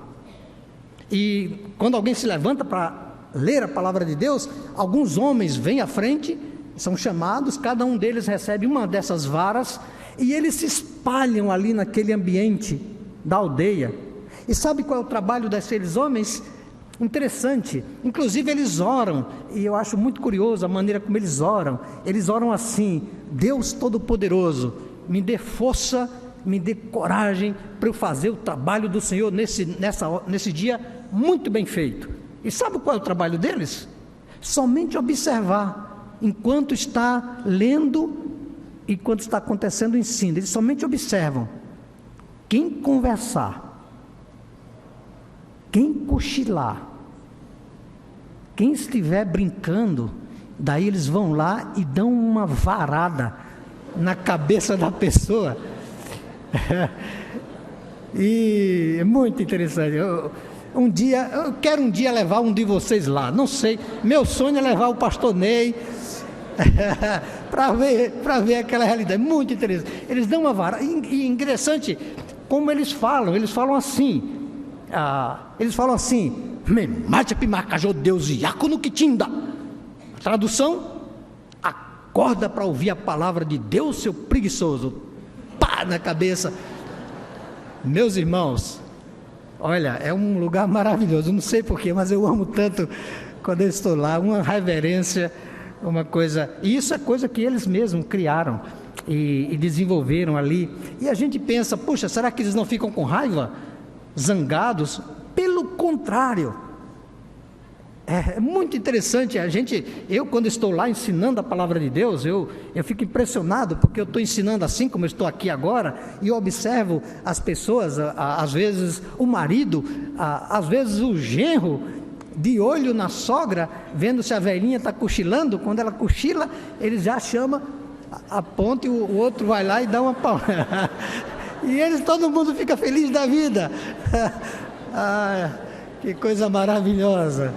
E quando alguém se levanta para ler a palavra de Deus, alguns homens vêm à frente, são chamados, cada um deles recebe uma dessas varas, e eles se espalham ali naquele ambiente da aldeia. E sabe qual é o trabalho desses homens? Interessante, inclusive eles oram, e eu acho muito curioso a maneira como eles oram assim: Deus Todo-Poderoso, me dê força, me dê coragem para eu fazer o trabalho do Senhor nesse dia muito bem feito. E sabe qual é o trabalho deles? Somente observar, enquanto está lendo e quando está acontecendo o ensino, eles somente observam. Quem conversar, quem cochilar, quem estiver brincando, daí eles vão lá e dão uma varada na cabeça da pessoa. E é muito interessante. Eu quero um dia levar um de vocês lá. Não sei, meu sonho é levar o pastor Ney para ver aquela realidade. Muito interessante. Eles dão uma varada. E interessante como eles falam assim. Eles falam assim: "Mate pimacajô Deus diácono que tinda." Tradução: acorda para ouvir a palavra de Deus, seu preguiçoso. Pá na cabeça. Meus irmãos, olha, é um lugar maravilhoso. Não sei porquê, mas eu amo tanto quando eu estou lá. Uma reverência, uma coisa. E isso é coisa que eles mesmos criaram e desenvolveram ali. E a gente pensa: puxa, será que eles não ficam com raiva? Zangados? Pelo contrário. É muito interessante. Eu quando estou lá ensinando a palavra de Deus, eu fico impressionado, porque eu estou ensinando assim como eu estou aqui agora, e eu observo as pessoas, às vezes o marido, às vezes o genro, de olho na sogra, vendo se a velhinha está cochilando. Quando ela cochila, ele já chama, aponta e o outro vai lá e dá uma palma. E todo mundo fica feliz da vida. Que coisa maravilhosa.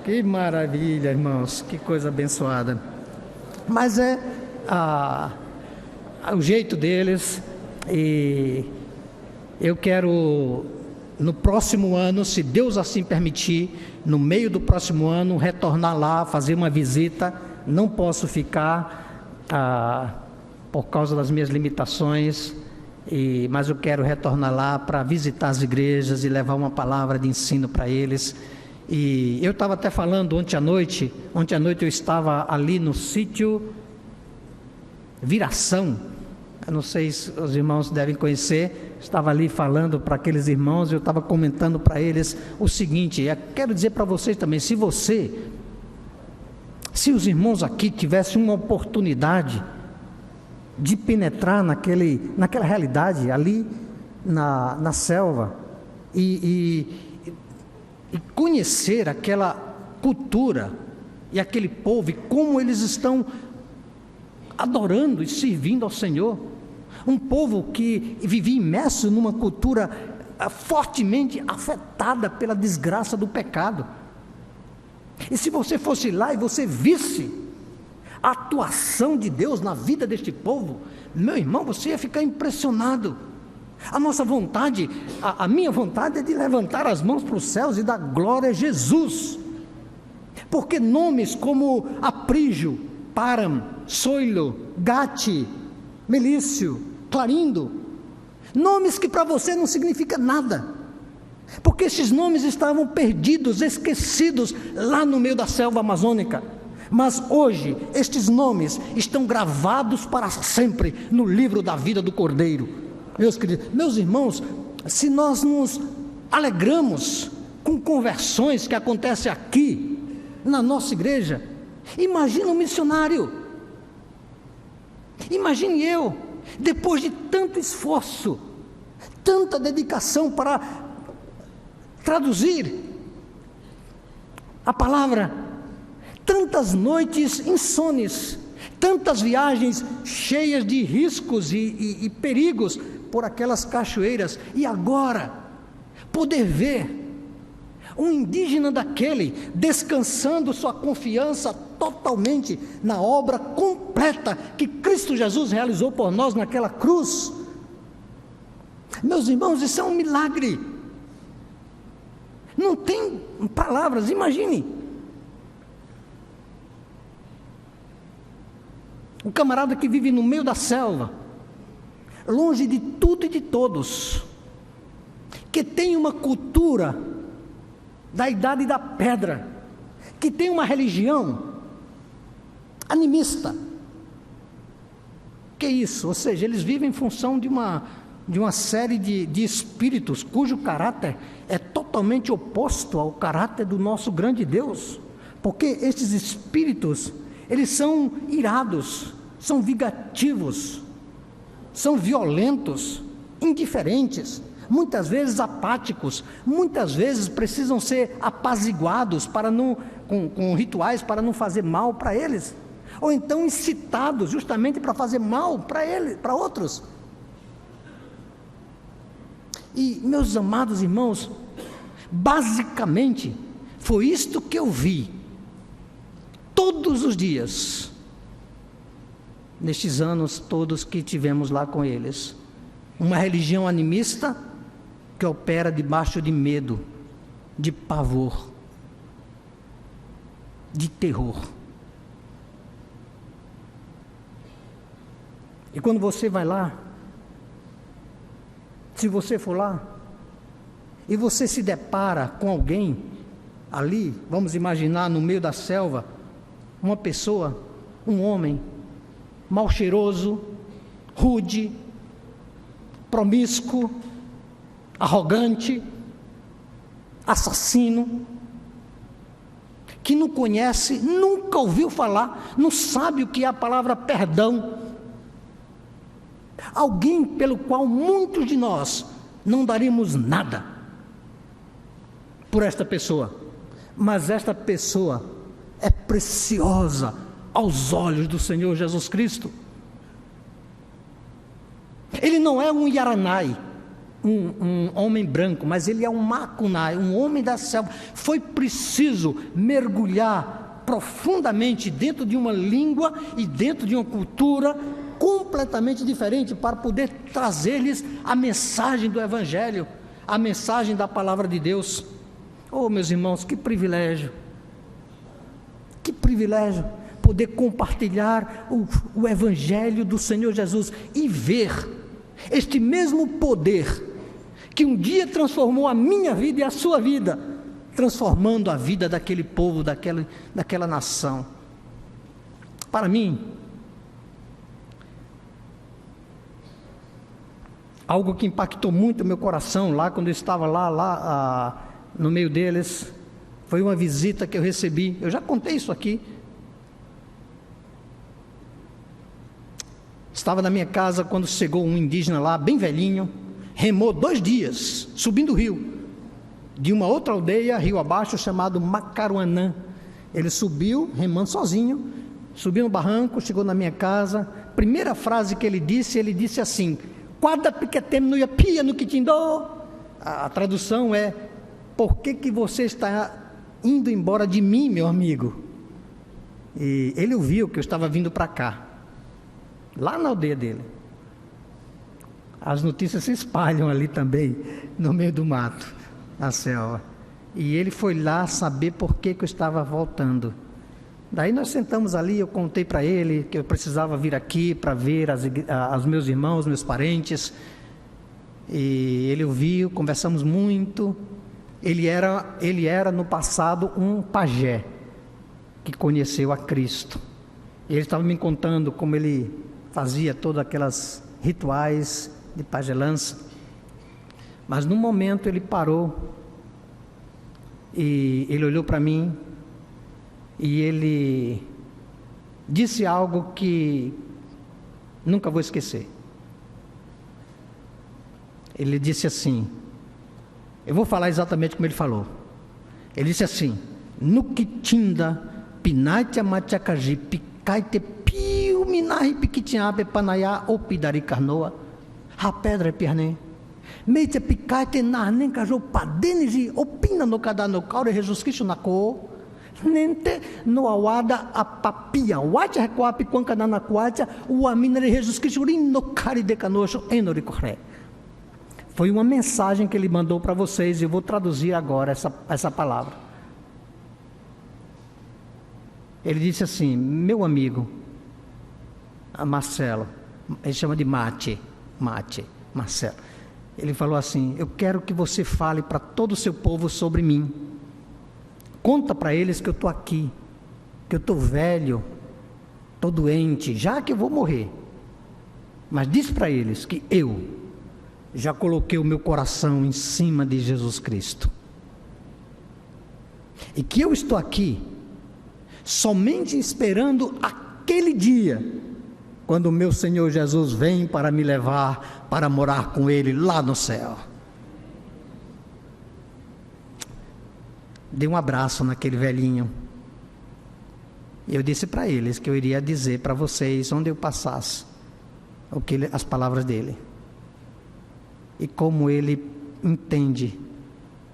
Que maravilha, irmãos, que coisa abençoada. Mas é o jeito deles. E eu quero, no próximo ano, se Deus assim permitir, no meio do próximo ano, retornar lá, fazer uma visita. Não posso ficar por causa das minhas limitações, mas eu quero retornar lá para visitar as igrejas e levar uma palavra de ensino para eles. E eu estava até falando ontem à noite eu estava ali no sítio Viração. Eu não sei se os irmãos devem conhecer. Estava ali falando para aqueles irmãos, eu estava comentando para eles o seguinte: eu quero dizer para vocês também, se os irmãos aqui tivessem uma oportunidade de penetrar naquela realidade ali na selva e conhecer aquela cultura e aquele povo, e como eles estão adorando e servindo ao Senhor, um povo que vivia imerso numa cultura fortemente afetada pela desgraça do pecado. E se você fosse lá e você visse a atuação de Deus na vida deste povo, meu irmão, você ia ficar impressionado. A nossa vontade, a minha vontade é de levantar as mãos para os céus e dar glória a Jesus, porque nomes como Aprígio, Param, Soilo, Gati, Melício, Clarindo, nomes que para você não significa nada, porque esses nomes estavam perdidos, esquecidos lá no meio da selva amazônica. Mas hoje estes nomes estão gravados para sempre no livro da vida do Cordeiro. Meus queridos, meus irmãos, se nós nos alegramos com conversões que acontecem aqui na nossa igreja, imagina um missionário. Imagine eu, depois de tanto esforço, tanta dedicação para traduzir a palavra, tantas noites insones, tantas viagens cheias de riscos e perigos por aquelas cachoeiras, e agora poder ver um indígena daquele descansando sua confiança totalmente na obra completa que Cristo Jesus realizou por nós naquela cruz. Meus irmãos, isso é um milagre, não tem palavras. Imagine um camarada que vive no meio da selva, longe de tudo e de todos, que tem uma cultura da idade da pedra, que tem uma religião animista. Que isso? Ou seja, eles vivem em função de uma série de espíritos cujo caráter é totalmente oposto ao caráter do nosso grande Deus, porque estes espíritos, eles são irados, são vingativos, são violentos, indiferentes, muitas vezes apáticos, muitas vezes precisam ser apaziguados com rituais para não fazer mal para eles, ou então incitados justamente para fazer mal para outros. E, meus amados irmãos, basicamente foi isto que eu vi todos os dias, nestes anos todos que tivemos lá com eles. Uma religião animista que opera debaixo de medo, de pavor, de terror. E quando você vai lá, se você for lá, e você se depara com alguém ali, vamos imaginar no meio da selva, uma pessoa, um homem, mal cheiroso, rude, promíscuo, arrogante, assassino, que não conhece, nunca ouviu falar, não sabe o que é a palavra perdão. Alguém pelo qual muitos de nós não daríamos nada por esta pessoa, mas esta pessoa é preciosa aos olhos do Senhor Jesus Cristo. Ele não é um Yaranai, um homem branco, mas ele é um Macunai, um homem da selva. Foi preciso mergulhar profundamente dentro de uma língua e dentro de uma cultura completamente diferente para poder trazer-lhes a mensagem do Evangelho, a mensagem da palavra de Deus. Oh, meus irmãos, que privilégio poder compartilhar o Evangelho do Senhor Jesus e ver este mesmo poder que um dia transformou a minha vida e a sua vida, transformando a vida daquele povo, daquela nação. Para mim, algo que impactou muito o meu coração lá quando eu estava lá no meio deles, foi uma visita que eu recebi. Eu já contei isso aqui. Estava na minha casa quando chegou um indígena lá, bem velhinho, remou 2 dias, subindo o rio, de uma outra aldeia, rio abaixo, chamado Macaruanã. Ele subiu, remando sozinho, subiu no barranco, chegou na minha casa. Primeira frase que ele disse assim: "Quada piquetem no yapia no quitindô". A tradução é: por que você está indo embora de mim, meu amigo? E ele ouviu que eu estava vindo para cá, lá na aldeia dele. As notícias se espalham ali também, no meio do mato, na selva. E ele foi lá saber por que eu estava voltando. Daí nós sentamos ali, eu contei para ele que eu precisava vir aqui para ver os meus irmãos, meus parentes. E ele ouviu, conversamos muito. Ele era no passado um pajé que conheceu a Cristo. E ele estava me contando como ele fazia todos aqueles rituais de pajelança. Mas num momento ele parou e ele olhou para mim e ele disse algo que nunca vou esquecer. Ele disse assim, eu vou falar exatamente como ele falou. Ele disse assim: "Nukitinda pinaita machakaji picaite piu minahi piquitinhabe panaya opidari carnoa a pedra piarne meite picaite narnen caju padeniji opina no cadano caure Jesus Cristo na co nente no awada a papia wacha requapi quanca na quacha o amina de Jesus Cristo no cari de canocho enori corre". Foi uma mensagem que ele mandou para vocês e eu vou traduzir agora essa palavra. Ele disse assim: "Meu amigo Marcelo", ele chama de Mate, Marcelo. Ele falou assim: "Eu quero que você fale para todo o seu povo sobre mim. Conta para eles que eu estou aqui, que eu estou velho, estou doente, já que eu vou morrer. Mas diz para eles que eu já coloquei o meu coração em cima de Jesus Cristo. E que eu estou aqui somente esperando aquele dia quando o meu Senhor Jesus vem para me levar para morar com Ele lá no céu. Dei um abraço naquele velhinho. E eu disse para eles que eu iria dizer para vocês, onde eu passasse, as palavras dele. E como ele entende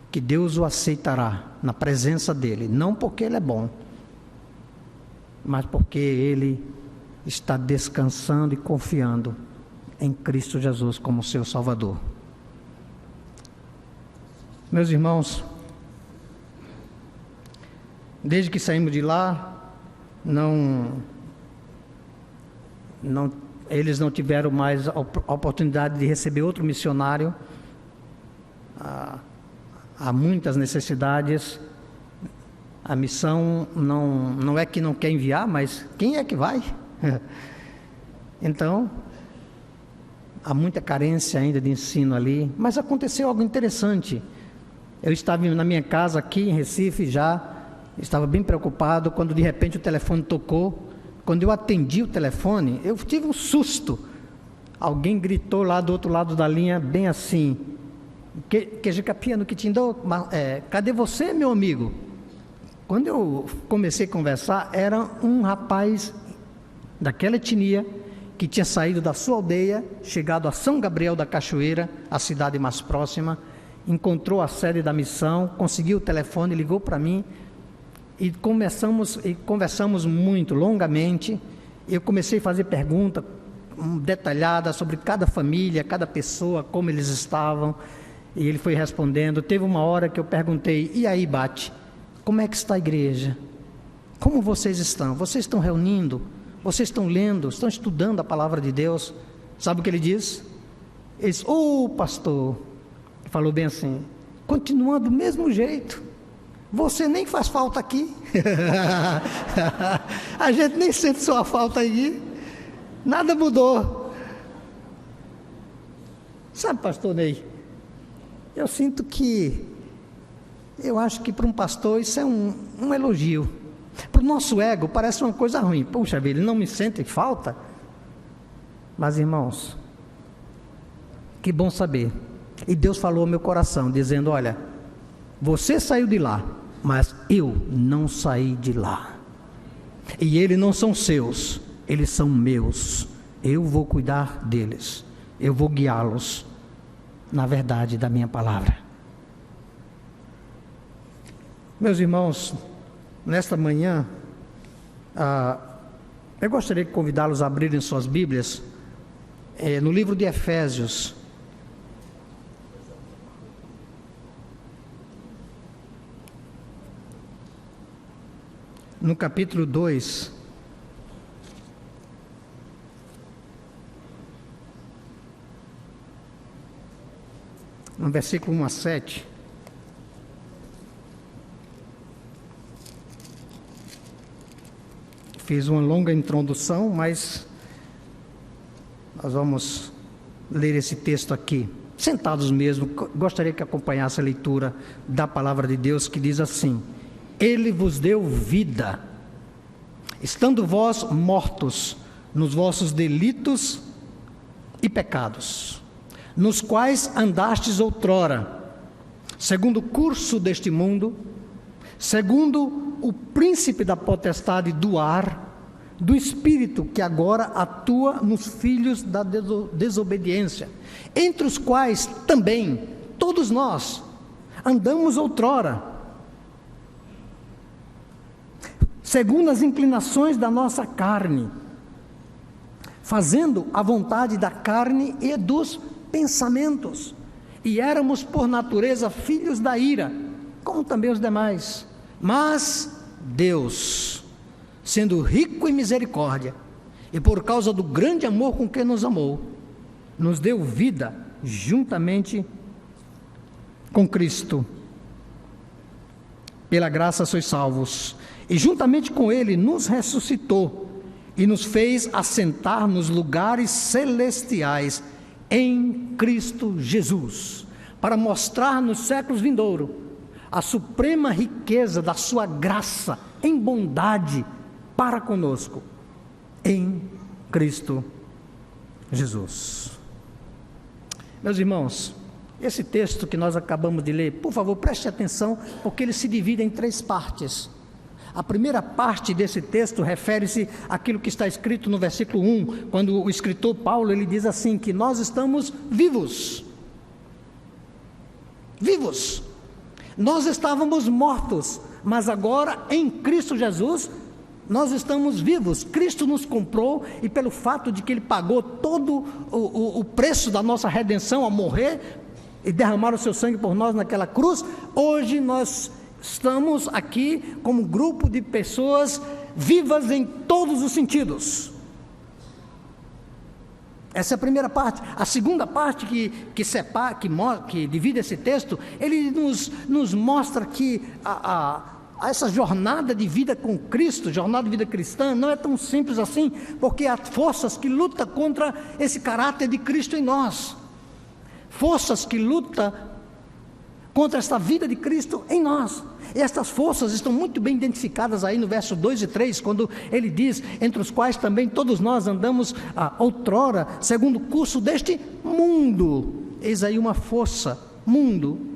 que Deus o aceitará na presença dele, não porque ele é bom, mas porque ele está descansando e confiando em Cristo Jesus como seu Salvador. Meus irmãos, desde que saímos de lá, eles não tiveram mais a oportunidade de receber outro missionário. Há muitas necessidades. A missão não é que não quer enviar, mas quem é que vai? Então, há muita carência ainda de ensino ali. Mas aconteceu algo interessante. Eu estava na minha casa aqui em Recife já, estava bem preocupado, quando de repente o telefone tocou. Quando eu atendi o telefone, eu tive um susto. Alguém gritou lá do outro lado da linha, bem assim: Queijo-capia que te dou, cadê você, meu amigo? Quando eu comecei a conversar, era um rapaz daquela etnia que tinha saído da sua aldeia, chegado a São Gabriel da Cachoeira, a cidade mais próxima, encontrou a sede da missão, conseguiu o telefone, ligou para mim e conversamos muito, longamente. Eu comecei a fazer perguntas detalhadas sobre cada família, cada pessoa, como eles estavam, e ele foi respondendo. Teve uma hora que eu perguntei: e aí, Bate, como é que está a igreja? Como vocês estão? Vocês estão reunindo? Vocês estão lendo? Estão estudando a palavra de Deus? Sabe o que ele disse? Ele disse: pastor, falou bem assim, continuando do mesmo jeito, você nem faz falta aqui. A gente nem sente sua falta aí, nada mudou. Sabe, pastor Ney, eu sinto que, eu acho que para um pastor isso é um elogio. Para o nosso ego parece uma coisa ruim. Puxa vida, ele não me sente falta. Mas, irmãos, que bom saber. E Deus falou ao meu coração, dizendo: olha, você saiu de lá, mas eu não saí de lá. E eles não são seus, eles são meus. Eu vou cuidar deles, eu vou guiá-los na verdade da minha palavra. Meus irmãos, nesta manhã, eu gostaria de convidá-los a abrirem suas Bíblias no livro de Efésios. No capítulo 2, no versículo 1 a 7. Fiz uma longa introdução, mas nós vamos ler esse texto aqui, sentados mesmo. Gostaria que acompanhasse a leitura da palavra de Deus, que diz assim: Ele vos deu vida, estando vós mortos nos vossos delitos e pecados, nos quais andastes outrora, segundo o curso deste mundo, segundo o príncipe da potestade do ar, do espírito que agora atua nos filhos da desobediência, entre os quais também todos nós andamos outrora, segundo as inclinações da nossa carne, fazendo a vontade da carne e dos pensamentos, e éramos por natureza filhos da ira, como também os demais. Mas Deus, sendo rico em misericórdia, e por causa do grande amor com que nos amou, nos deu vida juntamente com Cristo. Pela graça sois salvos, e juntamente com Ele nos ressuscitou, e nos fez assentar nos lugares celestiais, em Cristo Jesus, para mostrar nos séculos vindouros a suprema riqueza da sua graça em bondade para conosco em Cristo Jesus. Meus irmãos, esse texto que nós acabamos de ler, por favor, preste atenção, porque ele se divide em 3 partes. A primeira parte desse texto refere-se àquilo que está escrito no versículo 1, quando o escritor Paulo, ele diz assim, que nós estamos vivos. Vivos. Nós estávamos mortos, mas agora em Cristo Jesus, nós estamos vivos. Cristo nos comprou, e pelo fato de que Ele pagou todo o preço da nossa redenção ao morrer e derramar o seu sangue por nós naquela cruz, hoje nós estamos aqui como grupo de pessoas vivas em todos os sentidos. Essa é a primeira parte. A segunda parte que divide esse texto, ele nos mostra que essa jornada de vida com Cristo, jornada de vida cristã, não é tão simples assim, porque há forças que lutam contra esse caráter de Cristo em nós. Forças que lutam contra esta vida de Cristo em nós. E estas forças estão muito bem identificadas aí no verso 2 e 3, quando ele diz, entre os quais também todos nós andamos outrora, segundo o curso deste mundo. Eis aí uma força, mundo.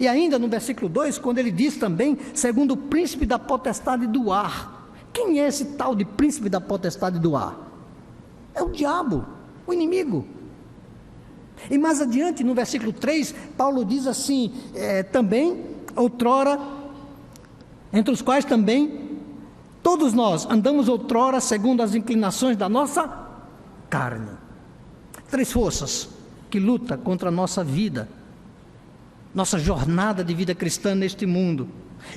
E ainda no versículo 2, quando ele diz também, segundo o príncipe da potestade do ar. Quem é esse tal de príncipe da potestade do ar? É o diabo, o inimigo. E mais adiante, no versículo 3, Paulo diz assim, também, outrora, entre os quais também, todos nós andamos outrora segundo as inclinações da nossa carne. 3 forças que lutam contra a nossa vida, nossa jornada de vida cristã neste mundo.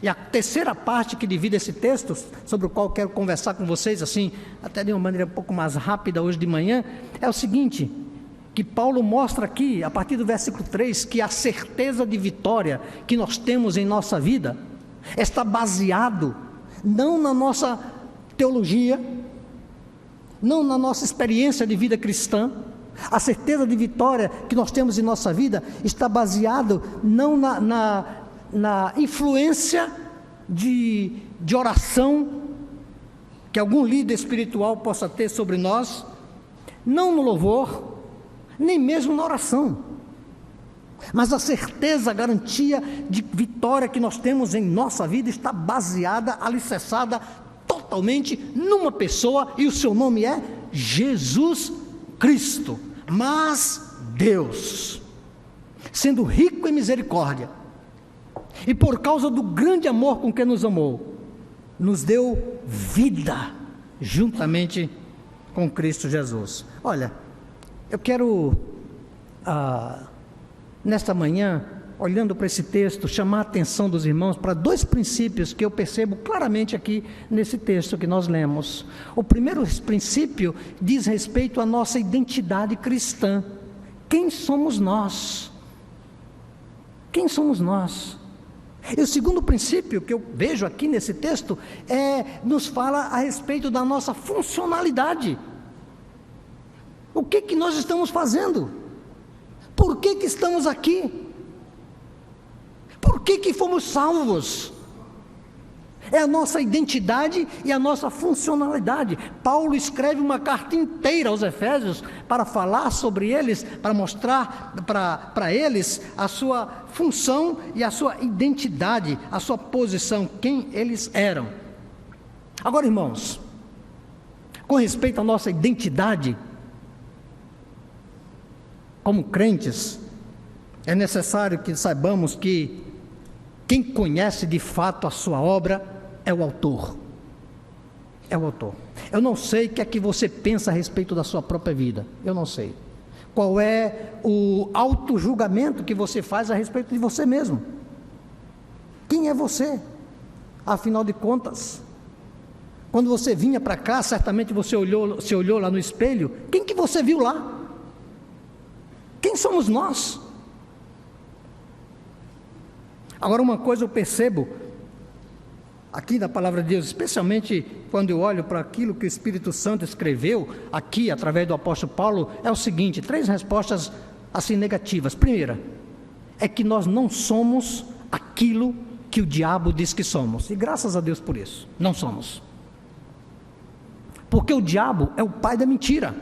E a terceira parte que divide esse texto, sobre o qual quero conversar com vocês, assim, até de uma maneira um pouco mais rápida hoje de manhã, é o seguinte, que Paulo mostra aqui, a partir do versículo 3, que a certeza de vitória que nós temos em nossa vida, está baseado não na nossa teologia, não na nossa experiência de vida cristã. A certeza de vitória que nós temos em nossa vida está baseado não na influência de oração que algum líder espiritual possa ter sobre nós, não no louvor, nem mesmo na oração, mas a certeza, a garantia de vitória que nós temos em nossa vida está baseada, alicerçada totalmente numa pessoa, e o seu nome é Jesus Cristo. Mas Deus, sendo rico em misericórdia, e por causa do grande amor com que nos amou, nos deu vida juntamente com Cristo Jesus. Olha, eu quero nesta manhã, olhando para esse texto, chamar a atenção dos irmãos para 2 princípios que eu percebo claramente aqui nesse texto que nós lemos. O primeiro princípio diz respeito à nossa identidade cristã. Quem somos nós? Quem somos nós? E o segundo princípio que eu vejo aqui nesse texto nos fala a respeito da nossa funcionalidade. O que nós estamos fazendo? Por que estamos aqui? Por que fomos salvos? É a nossa identidade e a nossa funcionalidade. Paulo escreve uma carta inteira aos Efésios para falar sobre eles, para mostrar para eles a sua função e a sua identidade, a sua posição, quem eles eram. Agora, irmãos, com respeito à nossa identidade, como crentes, é necessário que saibamos que quem conhece de fato a sua obra é o autor. É o autor. Eu não sei o que é que você pensa a respeito da sua própria vida. Eu não sei. Qual é o auto-julgamento que você faz a respeito de você mesmo? Quem é você? Afinal de contas, quando você vinha para cá, certamente você olhou lá no espelho. Quem que você viu lá? Quem somos nós? Agora, uma coisa eu percebo aqui na palavra de Deus, especialmente quando eu olho para aquilo que o Espírito Santo escreveu aqui através do apóstolo Paulo, é o seguinte: 3 respostas assim negativas. Primeira, é que nós não somos aquilo que o diabo diz que somos, e graças a Deus por isso, não somos. Porque o diabo é o pai da mentira.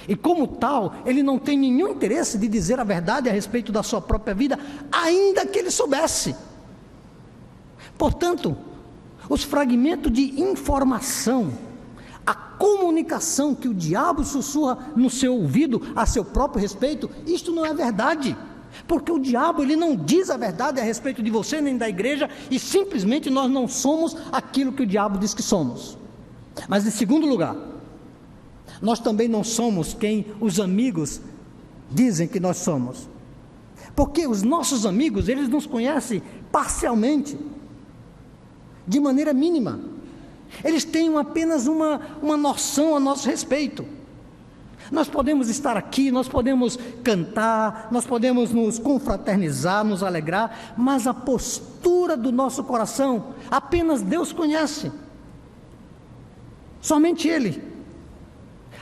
E como tal, ele não tem nenhum interesse de dizer a verdade a respeito da sua própria vida, ainda que ele soubesse. Portanto, os fragmentos de informação, a comunicação que o diabo sussurra no seu ouvido a seu próprio respeito, isto não é verdade. Porque o diabo, ele não diz a verdade a respeito de você nem da igreja, e simplesmente nós não somos aquilo que o diabo diz que somos. Mas em segundo lugar, nós também não somos quem os amigos dizem que nós somos. Porque os nossos amigos, eles nos conhecem parcialmente, de maneira mínima. Eles têm apenas uma noção a nosso respeito. Nós podemos estar aqui, nós podemos cantar, nós podemos nos confraternizar, nos alegrar, mas a postura do nosso coração, apenas Deus conhece. Somente Ele.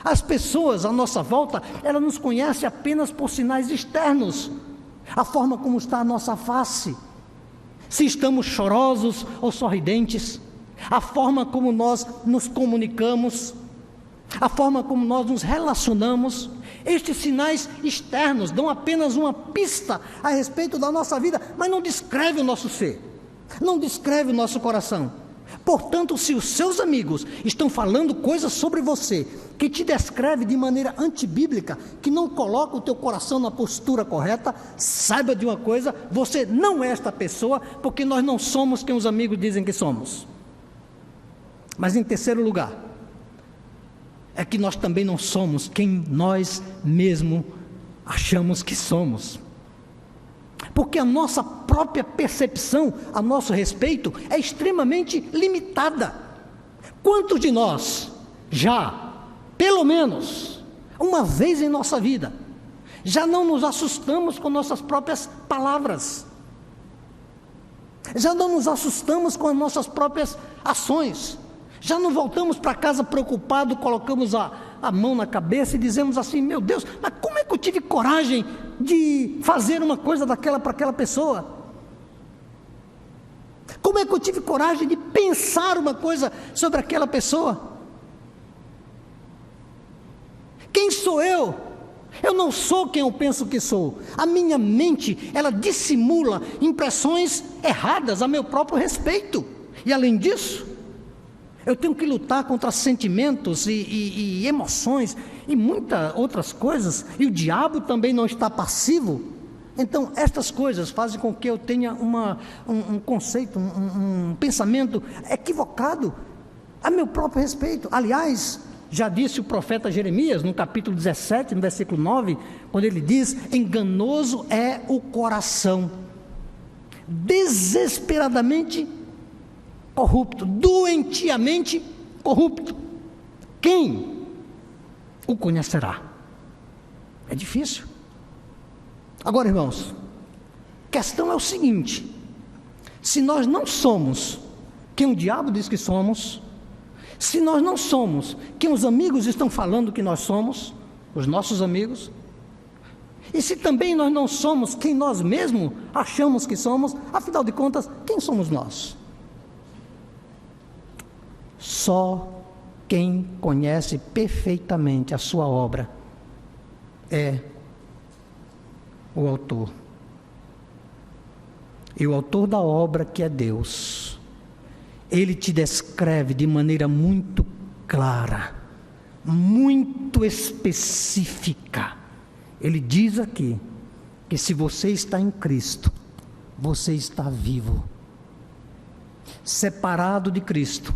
As pessoas à nossa volta, elas nos conhecem apenas por sinais externos. A forma como está a nossa face, se estamos chorosos ou sorridentes, a forma como nós nos comunicamos, a forma como nós nos relacionamos. Estes sinais externos dão apenas uma pista a respeito da nossa vida, mas não descreve o nosso ser, não descreve o nosso coração. Portanto, se os seus amigos estão falando coisas sobre você, que te descreve de maneira antibíblica, que não coloca o teu coração na postura correta, saiba de uma coisa: você não é esta pessoa, porque nós não somos quem os amigos dizem que somos. Mas em terceiro lugar, é que nós também não somos quem nós mesmos achamos que somos. Porque a nossa própria percepção a nosso respeito é extremamente limitada. Quantos de nós já, pelo menos uma vez em nossa vida, já não nos assustamos com nossas próprias palavras? Já não nos assustamos com as nossas próprias ações? Já não voltamos para casa preocupados, colocamos a mão na cabeça e dizemos assim: meu Deus, mas como é que eu tive coragem de fazer uma coisa daquela para aquela pessoa? Como é que eu tive coragem de pensar uma coisa sobre aquela pessoa? Quem sou eu? Eu não sou quem eu penso que sou. A minha mente, ela dissimula impressões erradas a meu próprio respeito. E além disso, eu tenho que lutar contra sentimentos e emoções e muitas outras coisas, e o diabo também não está passivo. Então, estas coisas fazem com que eu tenha um conceito, um pensamento equivocado a meu próprio respeito. Aliás, já disse o profeta Jeremias, no capítulo 17, no versículo 9, quando ele diz: enganoso é o coração, desesperadamente corrupto, doentiamente corrupto. Quem o conhecerá? É difícil. Agora, irmãos, a questão é o seguinte: se nós não somos quem o diabo diz que somos, se nós não somos quem os amigos estão falando que nós somos, os nossos amigos, e se também nós não somos quem nós mesmos achamos que somos, afinal de contas, quem somos nós? Só quem conhece perfeitamente a sua obra é o autor. E o autor da obra, que é Deus, ele te descreve de maneira muito clara, muito específica. Ele diz aqui que se você está em Cristo, você está vivo. Separado de Cristo,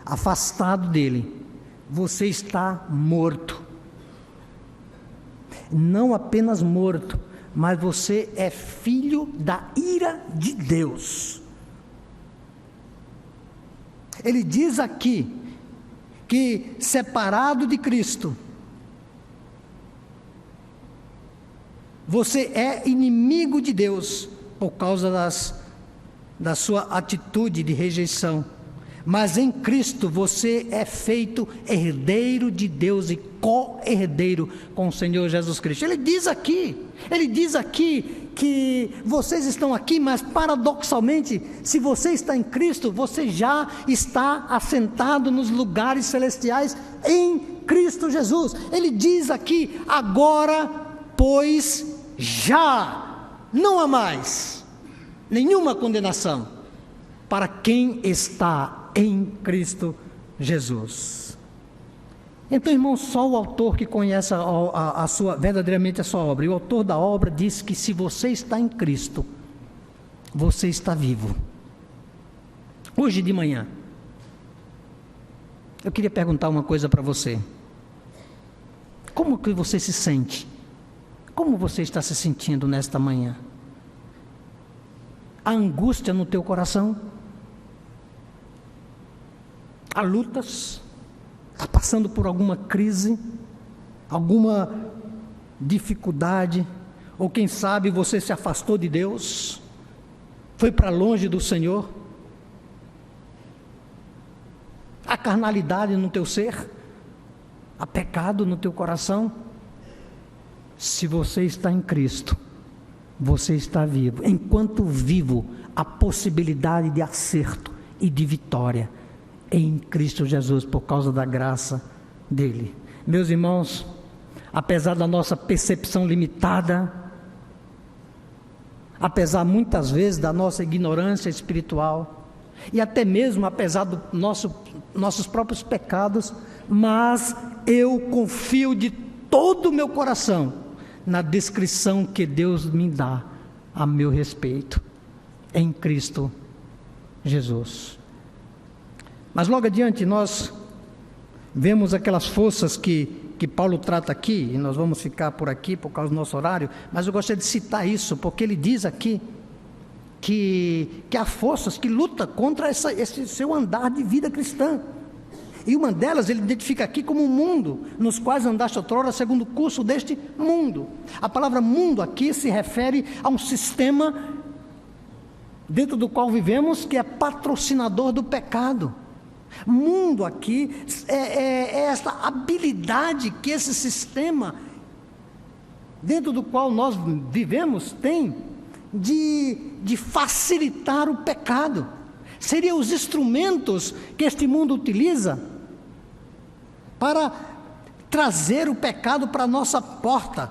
afastado dele, você está morto. Não apenas morto, mas você é filho da ira de Deus. Ele diz aqui que separado de Cristo, você é inimigo de Deus por causa da sua atitude de rejeição. Mas em Cristo você é feito herdeiro de Deus e co-herdeiro com o Senhor Jesus Cristo. Ele diz aqui que vocês estão aqui, mas paradoxalmente, se você está em Cristo, você já está assentado nos lugares celestiais em Cristo Jesus. Ele diz aqui: agora, pois, já não há mais nenhuma condenação para quem está em Cristo Jesus. Então, irmão, só o autor que conhece verdadeiramente a sua obra, e o autor da obra diz que se você está em Cristo, você está vivo. Hoje de manhã, eu queria perguntar uma coisa para você. Como que você se sente? Como você está se sentindo nesta manhã? Há angústia no teu coração? Há lutas? Está passando por alguma crise, alguma dificuldade, ou quem sabe você se afastou de Deus, foi para longe do Senhor? Há carnalidade no teu ser? Há pecado no teu coração? Se você está em Cristo, você está vivo. Enquanto vivo, há possibilidade de acerto e de vitória em Cristo Jesus, por causa da graça dele. Meus irmãos, apesar da nossa percepção limitada, apesar muitas vezes da nossa ignorância espiritual, e até mesmo apesar dos nossos próprios pecados, mas eu confio de todo o meu coração na descrição que Deus me dá a meu respeito, em Cristo Jesus. Mas logo adiante nós vemos aquelas forças que Paulo trata aqui, e nós vamos ficar por aqui por causa do nosso horário, mas eu gostaria de citar isso, porque ele diz aqui que há forças que lutam contra esse seu andar de vida cristã. E uma delas ele identifica aqui como o mundo, nos quais andaste outrora segundo o curso deste mundo. A palavra mundo aqui se refere a um sistema dentro do qual vivemos, que é patrocinador do pecado. Mundo aqui é essa habilidade que esse sistema dentro do qual nós vivemos tem de facilitar o pecado. Seriam os instrumentos que este mundo utiliza para trazer o pecado para a nossa porta.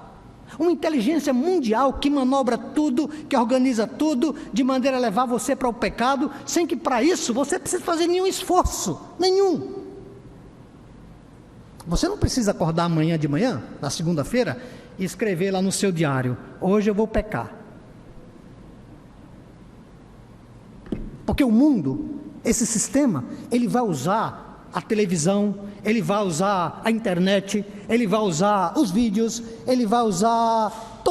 Uma inteligência mundial que manobra tudo, que organiza tudo, de maneira a levar você para o pecado, sem que para isso você precise fazer nenhum esforço, nenhum. Você não precisa acordar amanhã de manhã, na segunda-feira, e escrever lá no seu diário: hoje eu vou pecar. Porque o mundo, esse sistema, ele vai usar a televisão, ele vai usar a internet, ele vai usar os vídeos, ele vai usar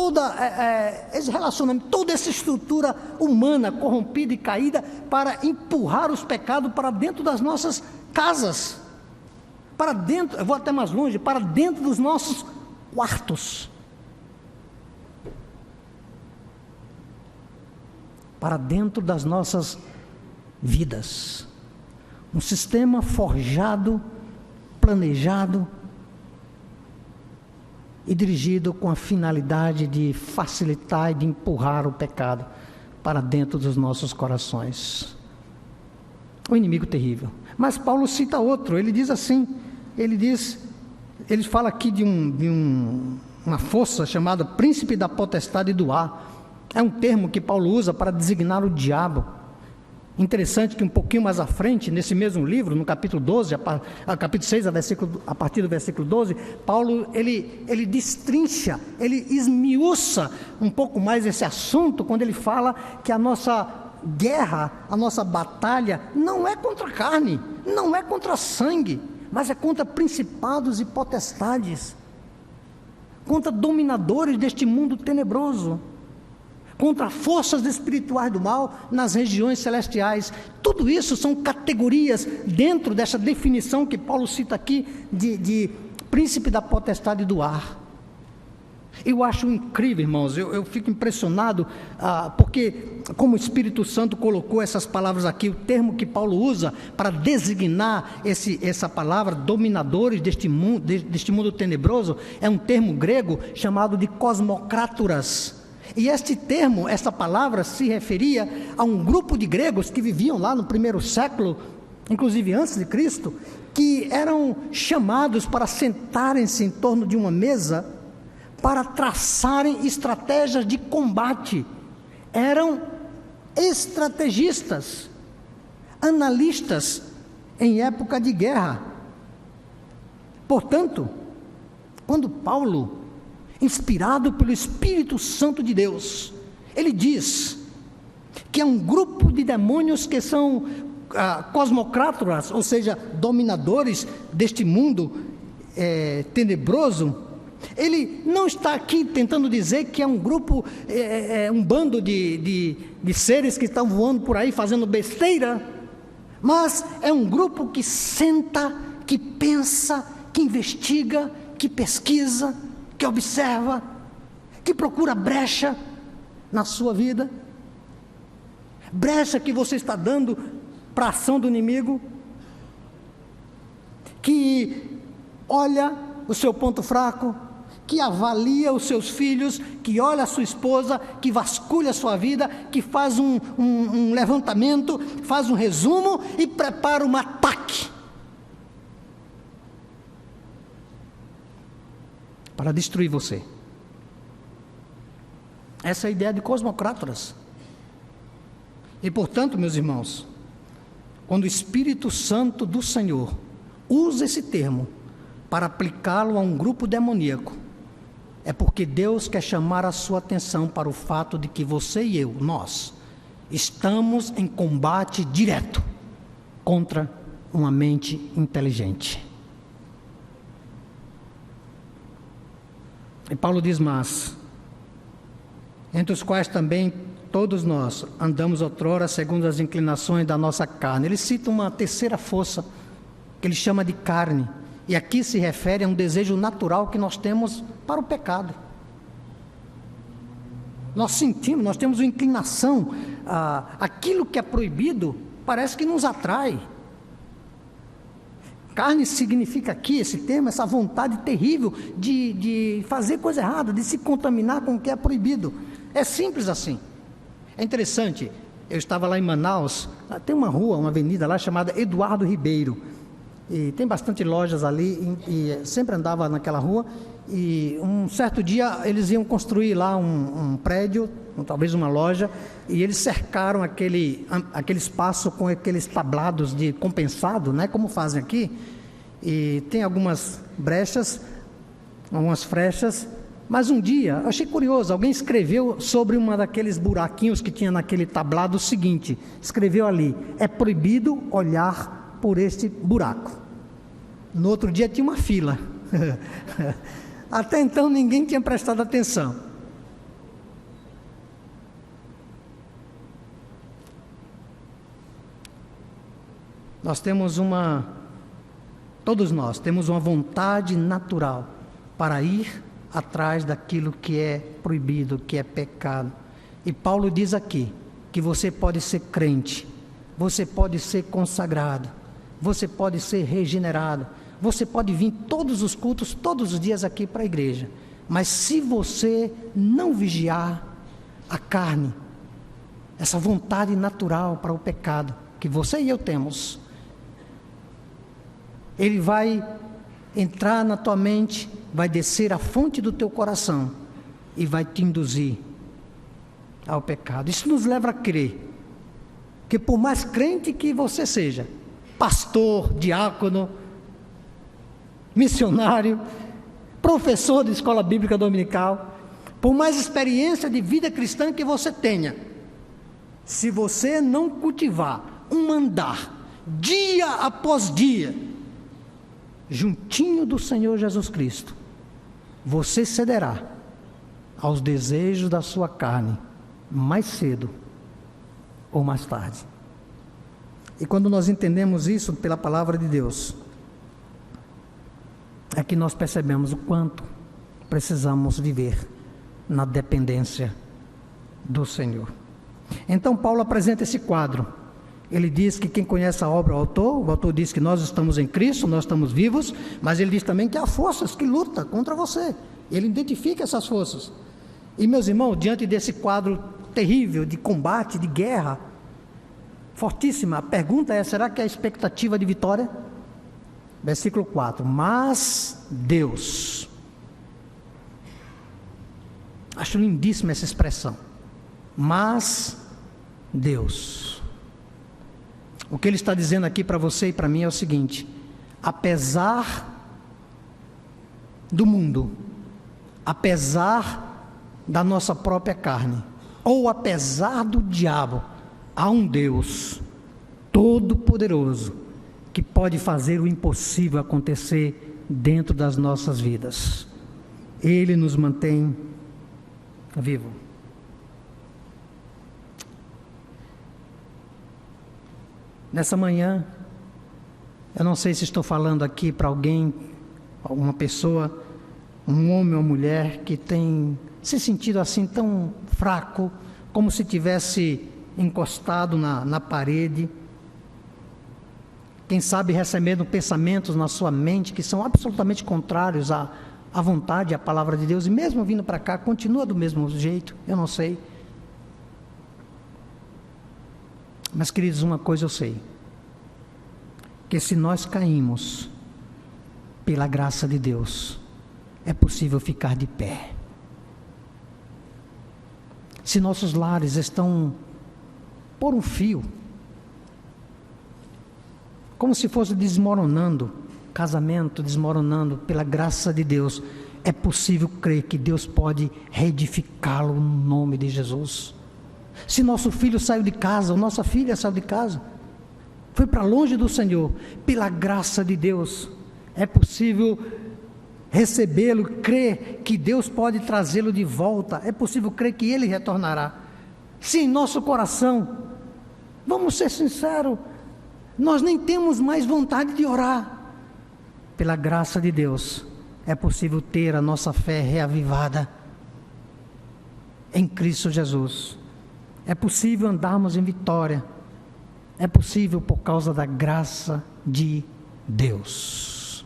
esse relacionamento, toda essa estrutura humana corrompida e caída para empurrar os pecados para dentro das nossas casas, para dentro, eu vou até mais longe, para dentro dos nossos quartos, para dentro das nossas vidas. Um sistema forjado, planejado e dirigido com a finalidade de facilitar e de empurrar o pecado para dentro dos nossos corações. O inimigo terrível. Mas Paulo cita outro, ele diz assim, ele fala aqui de uma força chamada príncipe da potestade do ar. É um termo que Paulo usa para designar o diabo. Interessante que um pouquinho mais à frente, nesse mesmo livro, no capítulo 12, capítulo 6, a partir do versículo 12, Paulo, ele destrincha, ele esmiuça um pouco mais esse assunto, quando ele fala que a nossa guerra, a nossa batalha, não é contra a carne, não é contra sangue, mas é contra principados e potestades, contra dominadores deste mundo tenebroso, contra forças espirituais do mal nas regiões celestiais. Tudo isso são categorias dentro dessa definição que Paulo cita aqui de príncipe da potestade do ar. Eu acho incrível, irmãos, eu fico impressionado, porque como o Espírito Santo colocou essas palavras aqui, o termo que Paulo usa para designar essa palavra, dominadores deste mundo tenebroso, é um termo grego chamado de cosmocráturas, E este termo, esta palavra se referia a um grupo de gregos que viviam lá no primeiro século, inclusive antes de Cristo, que eram chamados para sentarem-se em torno de uma mesa para traçarem estratégias de combate. Eram estrategistas, analistas em época de guerra. Portanto, quando Paulo, inspirado pelo Espírito Santo de Deus, ele diz que é um grupo de demônios que são cosmocrátoras, ou seja, dominadores deste mundo tenebroso, ele não está aqui tentando dizer que é um grupo, um bando de seres que estão voando por aí fazendo besteira, mas é um grupo que senta, que pensa, que investiga, que pesquisa, que observa, que procura brecha na sua vida, brecha que você está dando para a ação do inimigo, que olha o seu ponto fraco, que avalia os seus filhos, que olha a sua esposa, que vasculha a sua vida, que faz um levantamento, faz um resumo e prepara um ataque para destruir você. Essa é a ideia de cosmocrátoras. E portanto, meus irmãos, quando o Espírito Santo do Senhor usa esse termo para aplicá-lo a um grupo demoníaco, é porque Deus quer chamar a sua atenção para o fato de que você e eu, nós, estamos em combate direto contra uma mente inteligente. E Paulo diz mais, entre os quais também todos nós andamos outrora segundo as inclinações da nossa carne. Ele cita uma terceira força, que ele chama de carne, e aqui se refere a um desejo natural que nós temos para o pecado. Nós sentimos, nós temos uma inclinação, aquilo que é proibido parece que nos atrai. Carne significa aqui, esse termo, essa vontade terrível de fazer coisa errada, de se contaminar com o que é proibido. É simples assim. É interessante, eu estava lá em Manaus, tem uma rua, uma avenida lá chamada Eduardo Ribeiro, e tem bastante lojas ali, e sempre andava naquela rua, e um certo dia eles iam construir lá um prédio, talvez uma loja, e eles cercaram aquele espaço com aqueles tablados de compensado, né, como fazem aqui, e tem algumas brechas, algumas frechas. Mas um dia, eu achei curioso, alguém escreveu sobre uma daqueles buraquinhos que tinha naquele tablado o seguinte, escreveu ali, é proibido olhar por este buraco. No outro dia tinha uma fila, até então ninguém tinha prestado atenção. Todos nós temos uma vontade natural para ir atrás daquilo que é proibido, que é pecado. E Paulo diz aqui que você pode ser crente, você pode ser consagrado, você pode ser regenerado, você pode vir todos os cultos, todos os dias aqui para a igreja, mas se você não vigiar a carne, essa vontade natural para o pecado, que você e eu temos, ele vai entrar na tua mente, vai descer à fonte do teu coração e vai te induzir ao pecado. Isso nos leva a crer que por mais crente que você seja, pastor, diácono, missionário, professor de escola bíblica dominical, por mais experiência de vida cristã que você tenha, se você não cultivar um andar dia após dia juntinho do Senhor Jesus Cristo, você cederá aos desejos da sua carne mais cedo ou mais tarde. E quando nós entendemos isso pela palavra de Deus, é que nós percebemos o quanto precisamos viver na dependência do Senhor. Então Paulo apresenta esse quadro. Ele diz que quem conhece a obra, o autor diz que nós estamos em Cristo, nós estamos vivos, mas ele diz também que há forças que lutam contra você. Ele identifica essas forças. E meus irmãos, diante desse quadro terrível de combate, de guerra, fortíssima, a pergunta é: será que há expectativa de vitória? Versículo 4: mas Deus. Acho lindíssima essa expressão. Mas Deus. O que ele está dizendo aqui para você e para mim é o seguinte: apesar do mundo, apesar da nossa própria carne, ou apesar do diabo, há um Deus todo-poderoso que pode fazer o impossível acontecer dentro das nossas vidas. Ele nos mantém vivos. Nessa manhã, eu não sei se estou falando aqui para alguém, alguma pessoa, um homem ou mulher que tem se sentido assim tão fraco, como se tivesse encostado na parede, quem sabe recebendo pensamentos na sua mente que são absolutamente contrários à vontade, à palavra de Deus, e mesmo vindo para cá, continua do mesmo jeito, eu não sei. Mas, queridos, uma coisa eu sei: que se nós caímos, pela graça de Deus, é possível ficar de pé. Se nossos lares estão por um fio, como se fosse desmoronando, casamento desmoronando, pela graça de Deus, é possível crer que Deus pode reedificá-lo no nome de Jesus. Se nosso filho saiu de casa, ou nossa filha saiu de casa, foi para longe do Senhor, pela graça de Deus, é possível recebê-lo, crer que Deus pode trazê-lo de volta, é possível crer que Ele retornará. Se em nosso coração, vamos ser sinceros, nós nem temos mais vontade de orar, pela graça de Deus, é possível ter a nossa fé reavivada em Cristo Jesus. É possível andarmos em vitória, é possível por causa da graça de Deus.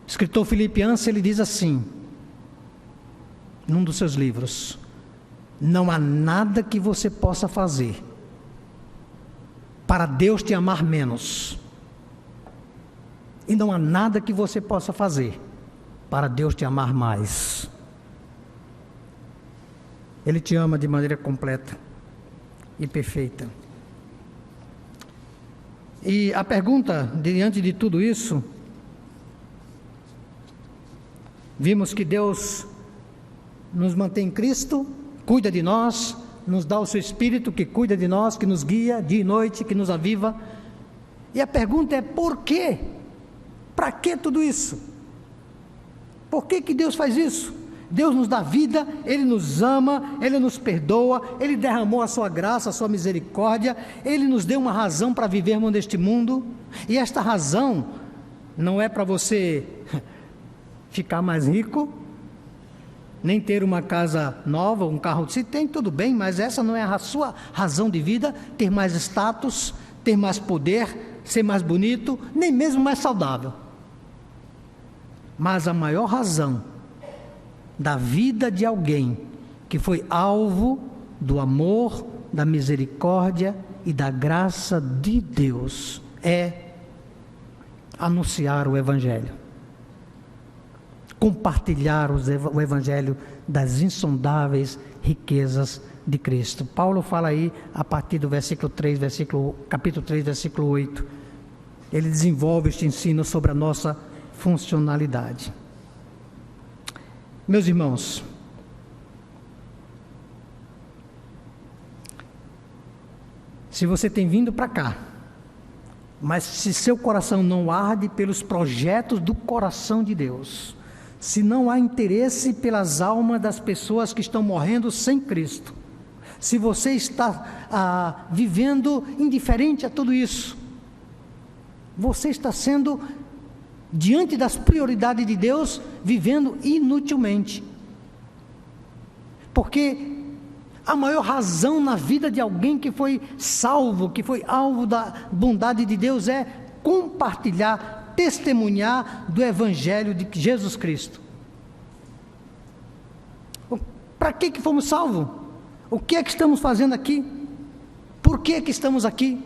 O escritor Filipe Anse, ele diz assim, num dos seus livros: não há nada que você possa fazer para Deus te amar menos, e não há nada que você possa fazer para Deus te amar mais. Ele te ama de maneira completa e perfeita. E a pergunta, diante de tudo isso, vimos que Deus nos mantém em Cristo, cuida de nós, nos dá o seu Espírito que cuida de nós, que nos guia dia e noite, que nos aviva. E a pergunta é: por quê? Para que tudo isso? Por que Deus faz isso? Deus nos dá vida, Ele nos ama, Ele nos perdoa, Ele derramou a sua graça, a sua misericórdia, Ele nos deu uma razão para vivermos neste mundo, e esta razão não é para você ficar mais rico, nem ter uma casa nova, um carro. Se tem, tudo bem, mas essa não é a sua razão de vida, ter mais status, ter mais poder, ser mais bonito, nem mesmo mais saudável. Mas a maior razão da vida de alguém que foi alvo do amor, da misericórdia e da graça de Deus é anunciar o Evangelho, compartilhar o Evangelho das insondáveis riquezas de Cristo. Paulo fala aí a partir do capítulo 3, versículo 8. Ele desenvolve este ensino sobre a nossa funcionalidade. Meus irmãos, se você tem vindo para cá, mas se seu coração não arde pelos projetos do coração de Deus, se não há interesse pelas almas das pessoas que estão morrendo sem Cristo, se você está vivendo indiferente a tudo isso, você está sendo, diante das prioridades de Deus, vivendo inutilmente. Porque a maior razão na vida de alguém que foi salvo, que foi alvo da bondade de Deus, é compartilhar, testemunhar do Evangelho de Jesus Cristo. Para que fomos salvos? O que é que estamos fazendo aqui? Por que estamos aqui?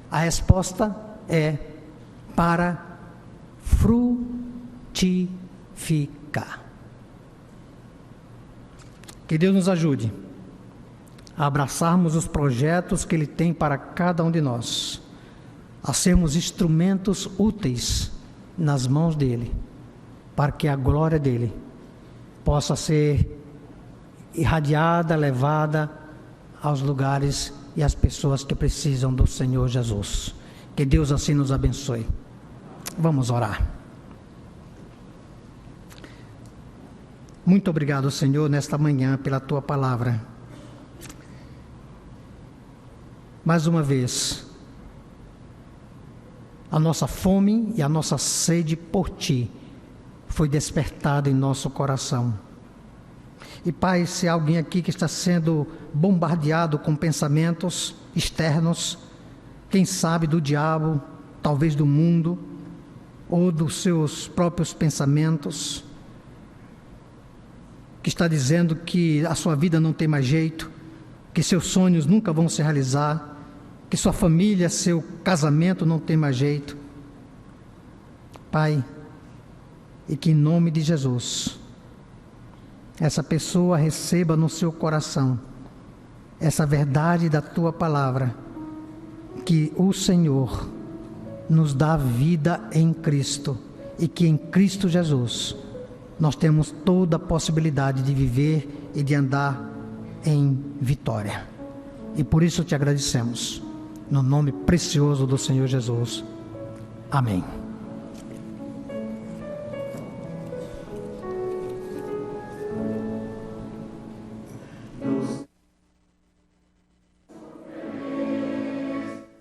A resposta é para frutificar. Que Deus nos ajude a abraçarmos os projetos que Ele tem para cada um de nós, a sermos instrumentos úteis nas mãos dEle, para que a glória dEle possa ser irradiada, levada aos lugares e às pessoas que precisam do Senhor Jesus. Que Deus assim nos abençoe. Vamos orar. Muito obrigado, Senhor, nesta manhã pela Tua palavra. Mais uma vez, a nossa fome e a nossa sede por Ti foi despertada em nosso coração. E Pai, se há alguém aqui que está sendo bombardeado com pensamentos externos, quem sabe do diabo, talvez do mundo, ou dos seus próprios pensamentos, que está dizendo que a sua vida não tem mais jeito, que seus sonhos nunca vão se realizar, que sua família, seu casamento não tem mais jeito. Pai, e que em nome de Jesus, essa pessoa receba no seu coração essa verdade da Tua palavra, que o Senhor nos dá vida em Cristo, e que em Cristo Jesus nós temos toda a possibilidade de viver e de andar em vitória. E por isso te agradecemos, no nome precioso do Senhor Jesus. Amém.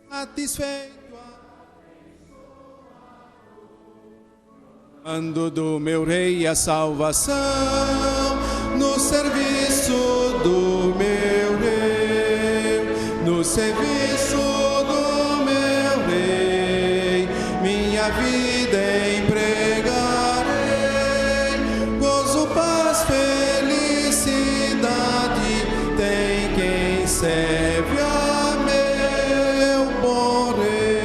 Satisfeito ando do meu Rei a salvação, no serviço do meu Rei, no serviço do meu Rei, minha vida empregarei, gozo, paz, felicidade, tem quem serve a meu bom Rei.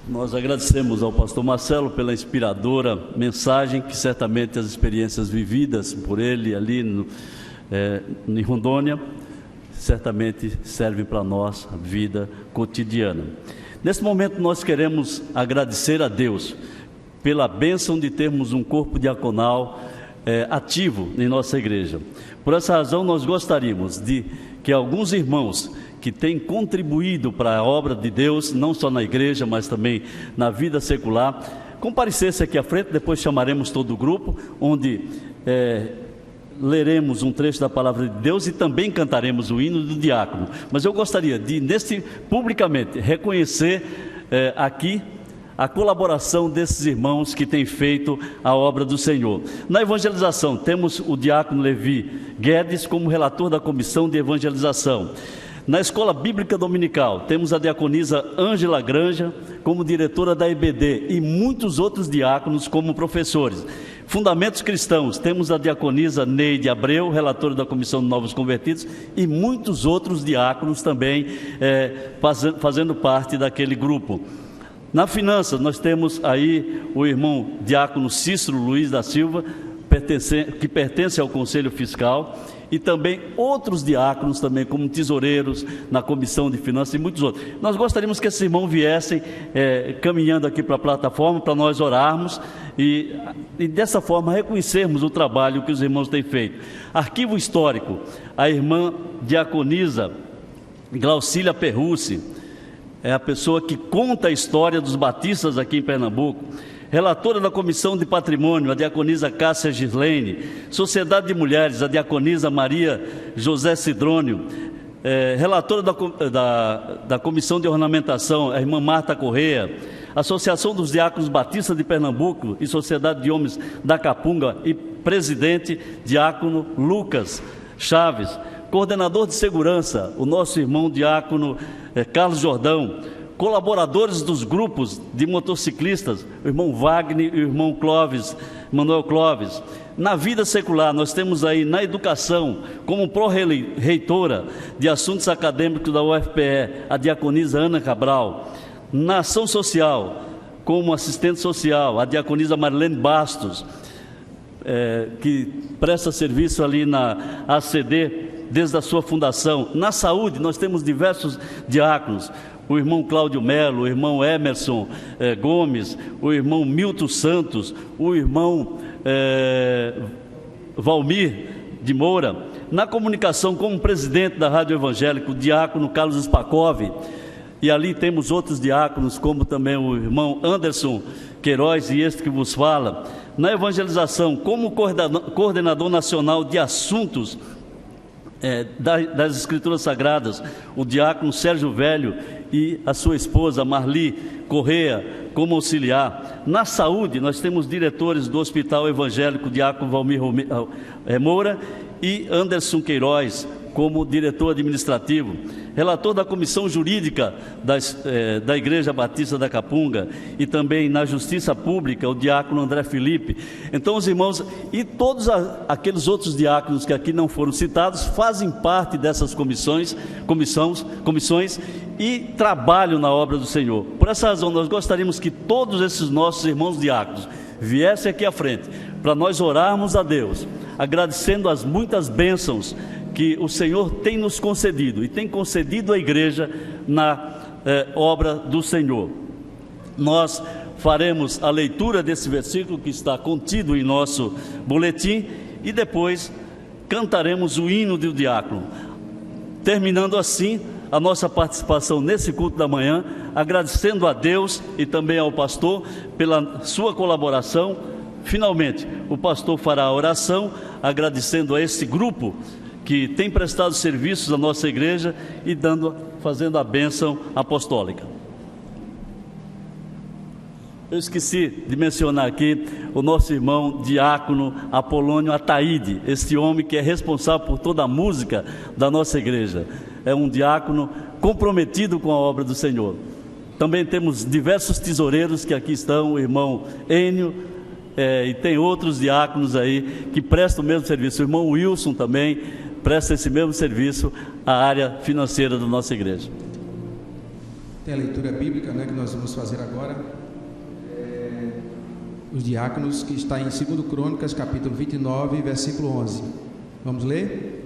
Nós agradecemos ao pastor Marcelo pela inspiradora mensagem, que certamente as experiências vividas por ele ali em Rondônia, certamente servem para nós a vida cotidiana. Nesse momento nós queremos agradecer a Deus pela bênção de termos um corpo diaconal ativo em nossa igreja. Por essa razão nós gostaríamos de que alguns irmãos que têm contribuído para a obra de Deus, não só na igreja, mas também na vida secular, comparecesse aqui à frente. Depois chamaremos todo o grupo, onde leremos um trecho da palavra de Deus e também cantaremos o hino do diácono. Mas eu gostaria de, publicamente, reconhecer aqui a colaboração desses irmãos que têm feito a obra do Senhor. Na evangelização, temos o diácono Levi Guedes como relator da comissão de evangelização. Na Escola Bíblica Dominical, temos a diaconisa Ângela Granja como diretora da EBD e muitos outros diáconos como professores. Fundamentos Cristãos, temos a diaconisa Neide Abreu, relatora da Comissão de Novos Convertidos, e muitos outros diáconos também fazendo parte daquele grupo. Na Finanças, nós temos aí o irmão diácono Cícero Luiz da Silva, que pertence ao Conselho Fiscal, e também outros diáconos também, como tesoureiros na Comissão de Finanças e muitos outros. Nós gostaríamos que esses irmãos viessem caminhando aqui para a plataforma para nós orarmos e dessa forma reconhecermos o trabalho que os irmãos têm feito. Arquivo Histórico, a irmã diaconisa Glaucília Perrucci é a pessoa que conta a história dos batistas aqui em Pernambuco. Relatora da Comissão de Patrimônio, a diaconisa Cássia Gislene. Sociedade de Mulheres, a diaconisa Maria José Cidrônio. Relatora da Comissão de Ornamentação, a irmã Marta Correia. Associação dos Diáconos Batistas de Pernambuco e Sociedade de Homens da Capunga e presidente, diácono Lucas Chaves. Coordenador de Segurança, o nosso irmão diácono Carlos Jordão. colaboradores dos grupos de motociclistas, o irmão Wagner e o irmão Clóvis, Manuel Clóvis. Na vida secular, nós temos aí na educação, como pró-reitora de assuntos acadêmicos da UFPE, a diaconisa Ana Cabral. Na ação social, como assistente social, a diaconisa Marilene Bastos, que presta serviço ali na ACD desde a sua fundação. Na saúde, nós temos diversos diáconos, o irmão Cláudio Melo, o irmão Emerson Gomes, o irmão Milton Santos, o irmão Valmir de Moura. Na comunicação, como presidente da Rádio Evangélica, o diácono Carlos Spakov, e ali temos outros diáconos, como também o irmão Anderson Queiroz e este que vos fala. Na evangelização, como coordenador nacional de assuntos das Escrituras Sagradas, o diácono Sérgio Velho e a sua esposa Marli Correia como auxiliar. Na saúde, nós temos diretores do Hospital Evangélico, diácono Valmir Moura e Anderson Queiroz como diretor administrativo, relator da Comissão Jurídica da Igreja Batista da Capunga, e também na Justiça Pública, o diácono André Felipe. Então, os irmãos e todos aqueles outros diáconos que aqui não foram citados fazem parte dessas comissões e trabalham na obra do Senhor. Por essa razão, nós gostaríamos que todos esses nossos irmãos diáconos viessem aqui à frente, para nós orarmos a Deus, agradecendo as muitas bênçãos que o Senhor tem nos concedido e tem concedido à igreja na obra do Senhor. Nós faremos a leitura desse versículo que está contido em nosso boletim e depois cantaremos o hino do diácono, terminando assim a nossa participação nesse culto da manhã, agradecendo a Deus e também ao pastor pela sua colaboração. Finalmente, o pastor fará a oração, agradecendo a esse grupo que tem prestado serviços à nossa igreja e fazendo a bênção apostólica. Eu esqueci de mencionar aqui o nosso irmão diácono Apolônio Ataíde, este homem que é responsável por toda a música da nossa igreja. É um diácono comprometido com a obra do Senhor. Também temos diversos tesoureiros que aqui estão, o irmão Enio, e tem outros diáconos aí que prestam o mesmo serviço. O irmão Wilson também presta esse mesmo serviço à área financeira da nossa igreja. Tem a leitura bíblica, né, que nós vamos fazer agora. Os diáconos, que está em 2 Crônicas, capítulo 29, versículo 11. Vamos ler?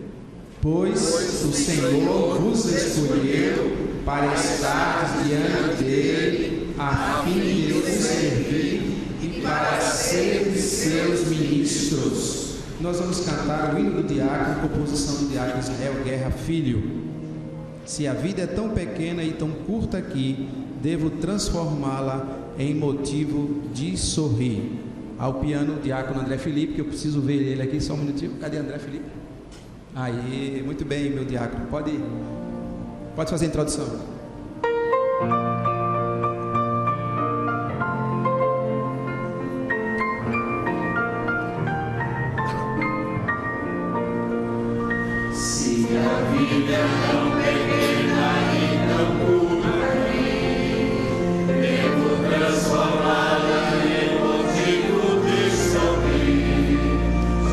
Pois o Senhor vos escolheu para estar diante dele, a fim de vos servir e para serem seus ministros. Nós vamos cantar o hino do diácono, composição do diácono Israel Guerra Filho. Se a vida é tão pequena e tão curta aqui, devo transformá-la em motivo de sorrir. Ao piano, o diácono André Felipe, que eu preciso ver ele aqui, só um minutinho. Cadê André Felipe? Aí, muito bem, meu diácono. Pode fazer a introdução. Se a vida é tão pequena e tão curta aqui, devo transformá-la em motivo de sorrir.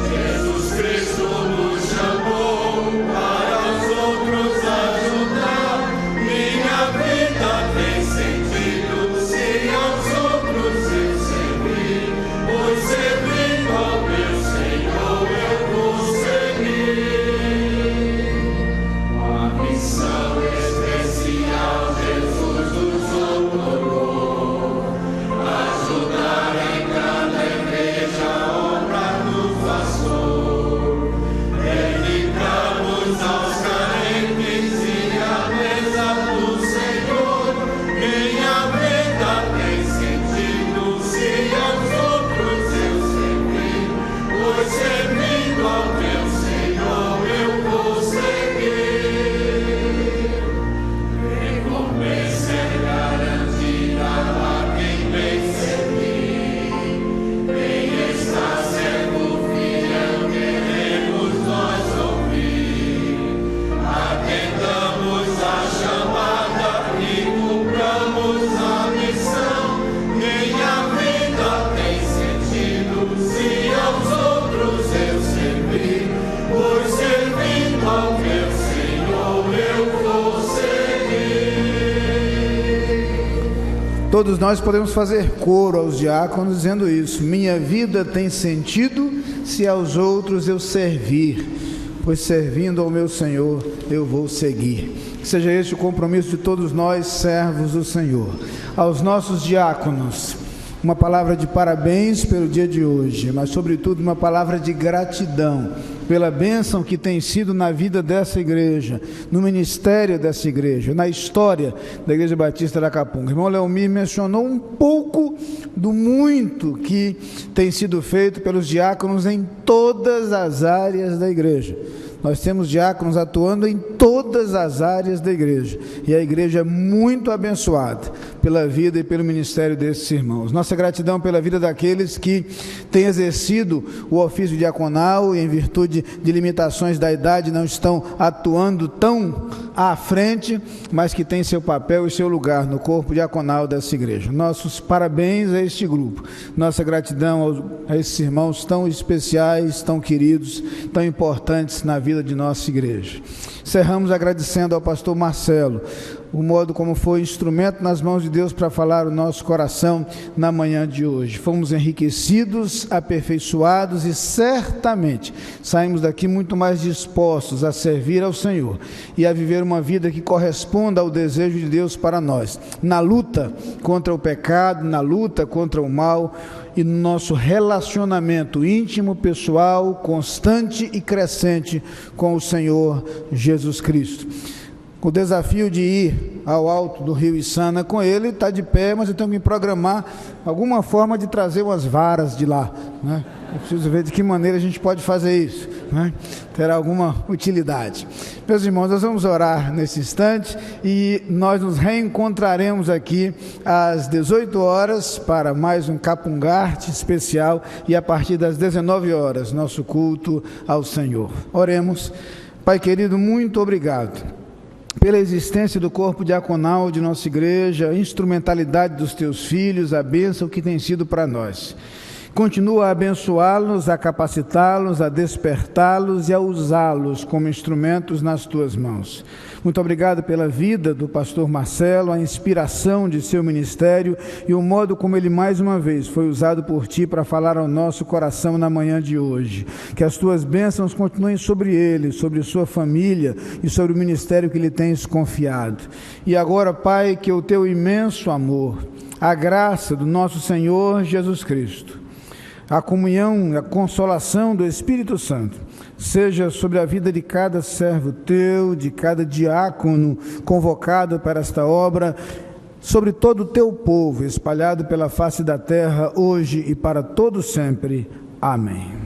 Jesus Cristo nos chamou para os outros ajudar. Minha vida tem sentido se aos outros eu servir, pois servindo ao meu Senhor eu vou seguir. Missão especial. Todos nós podemos fazer coro aos diáconos dizendo isso: minha vida tem sentido se aos outros eu servir, pois servindo ao meu Senhor eu vou seguir. Que seja este o compromisso de todos nós, servos do Senhor. Aos nossos diáconos, uma palavra de parabéns pelo dia de hoje, mas sobretudo uma palavra de gratidão pela bênção que tem sido na vida dessa igreja, no ministério dessa igreja, na história da Igreja Batista da Capunga. O irmão Leomir mencionou um pouco do muito que tem sido feito pelos diáconos em todas as áreas da igreja. Nós temos diáconos atuando em todas as áreas da igreja, e a igreja é muito abençoada pela vida e pelo ministério desses irmãos. Nossa gratidão pela vida daqueles que têm exercido o ofício diaconal e, em virtude de limitações da idade, não estão atuando tão à frente, mas que têm seu papel e seu lugar no corpo diaconal dessa igreja. Nossos parabéns a este grupo, nossa gratidão a esses irmãos tão especiais, tão queridos, tão importantes na vida de nossa igreja. Encerramos agradecendo ao pastor Marcelo o modo como foi instrumento nas mãos de Deus para falar o nosso coração na manhã de hoje. Fomos enriquecidos, aperfeiçoados e certamente saímos daqui muito mais dispostos a servir ao Senhor e a viver uma vida que corresponda ao desejo de Deus para nós, na luta contra o pecado, na luta contra o mal e no nosso relacionamento íntimo, pessoal, constante e crescente com o Senhor Jesus Cristo. O desafio de ir ao alto do rio Içana com ele está de pé, mas eu tenho que me programar alguma forma de trazer umas varas de lá, né? Eu preciso ver de que maneira a gente pode fazer isso, né? Terá alguma utilidade. Meus irmãos, nós vamos orar nesse instante e nós nos reencontraremos aqui às 18 horas para mais um Capungarte especial e a partir das 19 horas, nosso culto ao Senhor. Oremos. Pai querido, muito obrigado pela existência do corpo diaconal de nossa igreja, a instrumentalidade dos teus filhos, a bênção que tem sido para nós. Continua a abençoá-los, a capacitá-los, a despertá-los e a usá-los como instrumentos nas tuas mãos. Muito obrigado pela vida do pastor Marcelo, a inspiração de seu ministério e o modo como ele mais uma vez foi usado por ti para falar ao nosso coração na manhã de hoje. Que as tuas bênçãos continuem sobre ele, sobre sua família e sobre o ministério que lhe tens confiado. E agora, Pai, que o teu imenso amor, a graça do nosso Senhor Jesus Cristo, a comunhão, a consolação do Espírito Santo seja sobre a vida de cada servo teu, de cada diácono convocado para esta obra, sobre todo o teu povo espalhado pela face da terra, hoje e para todo sempre. Amém.